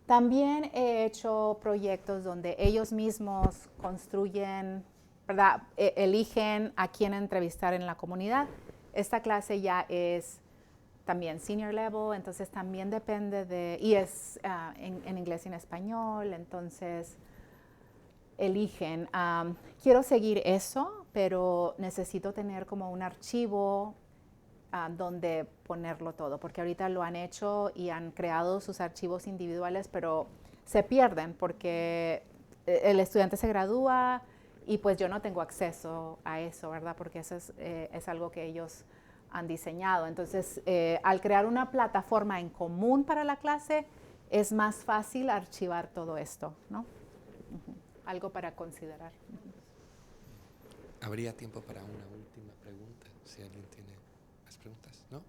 [SPEAKER 3] También he hecho proyectos donde ellos mismos construyen, ¿verdad?, eligen a quién entrevistar en la comunidad. Esta clase ya es también senior level, entonces también depende y es en inglés y en español, entonces eligen. Quiero seguir eso, pero necesito tener como un archivo donde ponerlo todo, porque ahorita lo han hecho y han creado sus archivos individuales, pero se pierden porque el estudiante se gradúa y pues yo no tengo acceso a eso, ¿verdad? Porque eso es algo que ellos han diseñado. Entonces, al crear una plataforma en común para la clase, es más fácil archivar todo esto, ¿no? Algo para considerar.
[SPEAKER 12] ¿Habría tiempo para una última pregunta? Si alguien tiene más preguntas, ¿no?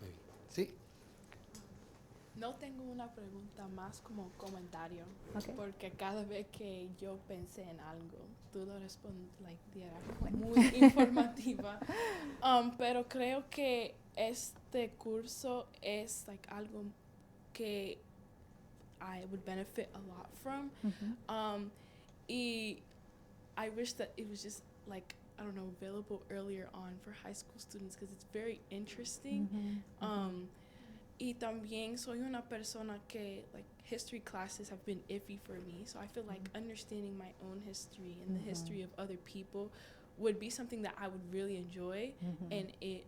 [SPEAKER 12] Muy bien. ¿Sí?
[SPEAKER 13] No tengo una pregunta, más como comentario,
[SPEAKER 3] Okay.
[SPEAKER 13] porque cada vez que yo pensé en algo, tú lo respondes, muy informativa. Pero creo que este curso es algo que I would benefit a lot from. I wish that it was just available earlier on for high school students because it's very interesting. Y también soy una persona que history classes have been iffy for me, so I feel like understanding my own history and the history of other people would be something that I would really enjoy, and it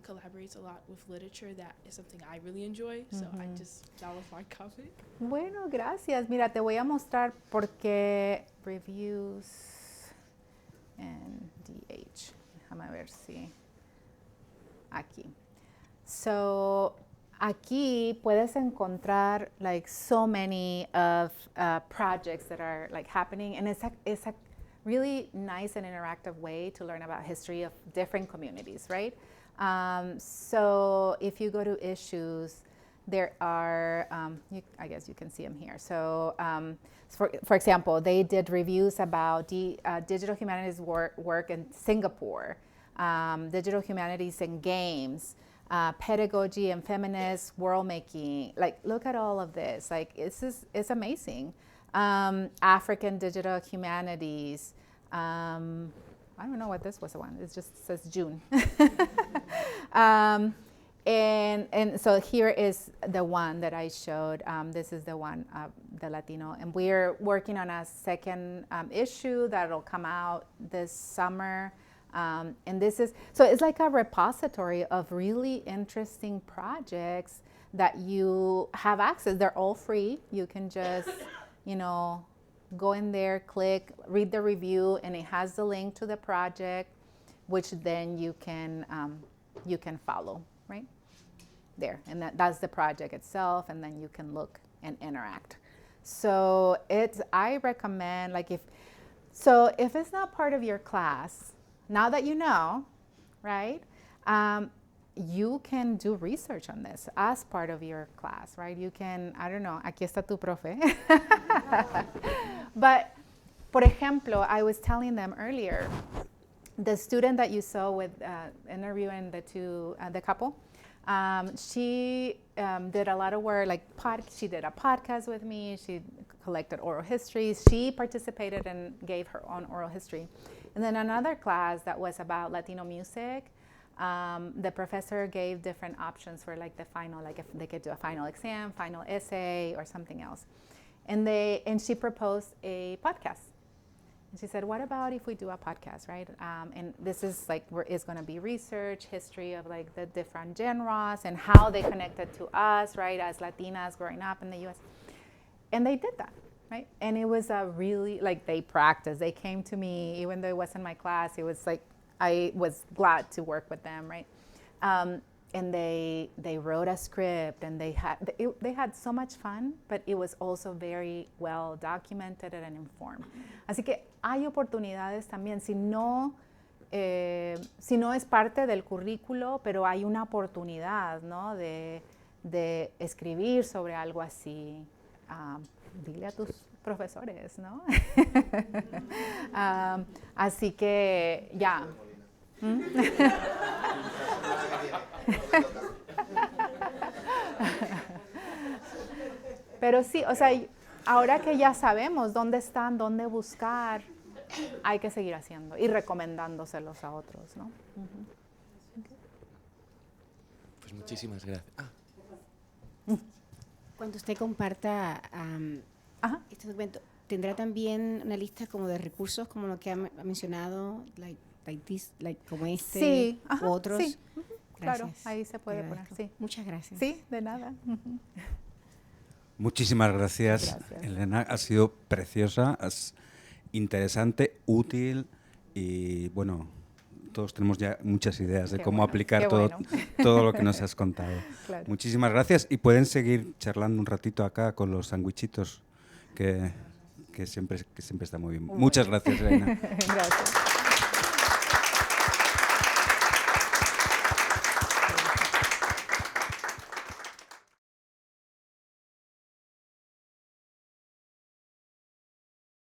[SPEAKER 13] collaborates a lot with literature that is something I really enjoy, so that was my comment.
[SPEAKER 3] Bueno, gracias. Mira, te voy a mostrar porque reviews en DH. Déjame ver si aquí. So, aquí puedes encontrar so many of projects that are happening, and it's a really nice and interactive way to learn about history of different communities, right? So if you go to issues, there are, I guess you can see them here. So for example, they did reviews about digital humanities work in Singapore, digital humanities and games, pedagogy and feminist world making. Like, look at all of this. Like, it's amazing. African digital humanities. I don't know what this was one. It just says June. And so here is the one that I showed. This is the one, the Latino. And we're working on a second issue that'll come out this summer. And this is, so it's like a repository of really interesting projects that you have access. They're all free. You can just, go in there, click, read the review, and it has the link to the project, which then you can follow, right? There, and that's the project itself, and then you can look and interact. So I recommend, like, if it's not part of your class, now that you know, right, you can do research on this as part of your class, right? You can, I don't know, aquí está tu profe. But, por ejemplo, I was telling them earlier, the student that you saw with interviewing the couple, she did a lot of work, like she did a podcast with me, she collected oral histories, she participated and gave her own oral history. And then another class that was about Latino music, the professor gave different options for like the final, like if they could do a final exam, final essay, or something else. And she proposed a podcast. And she said, what about if we do a podcast, right? And this is like, it's gonna be research, history of like the different genres and how they connected to us, right, as Latinas growing up in the US. And they did that, right? And it was a really, like, they practiced. They came to me, even though it wasn't my class, it was like, I was glad to work with them, right? And they wrote a script, and they had so much fun, but it was also very well documented and informed. Así que hay oportunidades también, si no es parte del currículo, pero hay una oportunidad, ¿no? de escribir sobre algo así. Dile a tus profesores, ¿no? Así que ya. Pero sí, o sea, ahora que ya sabemos dónde están, dónde buscar, hay que seguir haciendo y recomendándoselos a otros, ¿no?
[SPEAKER 12] Pues muchísimas gracias.
[SPEAKER 9] Cuando usted comparta este documento, ¿tendrá también una lista como de recursos como lo que ha mencionado, como este,
[SPEAKER 3] sí,
[SPEAKER 9] u otros?
[SPEAKER 3] Sí.
[SPEAKER 9] Gracias.
[SPEAKER 3] Claro, ahí se puede poner, sí.
[SPEAKER 9] Muchas gracias.
[SPEAKER 3] Sí, de nada.
[SPEAKER 1] Muchísimas gracias, Elena. Ha sido preciosa, interesante, útil y, bueno, todos tenemos ya muchas ideas de cómo aplicar todo lo que nos has contado. Claro. Muchísimas gracias y pueden seguir charlando un ratito acá con los sandwichitos que siempre está muy bien. Muchas gracias, Elena.
[SPEAKER 3] Gracias.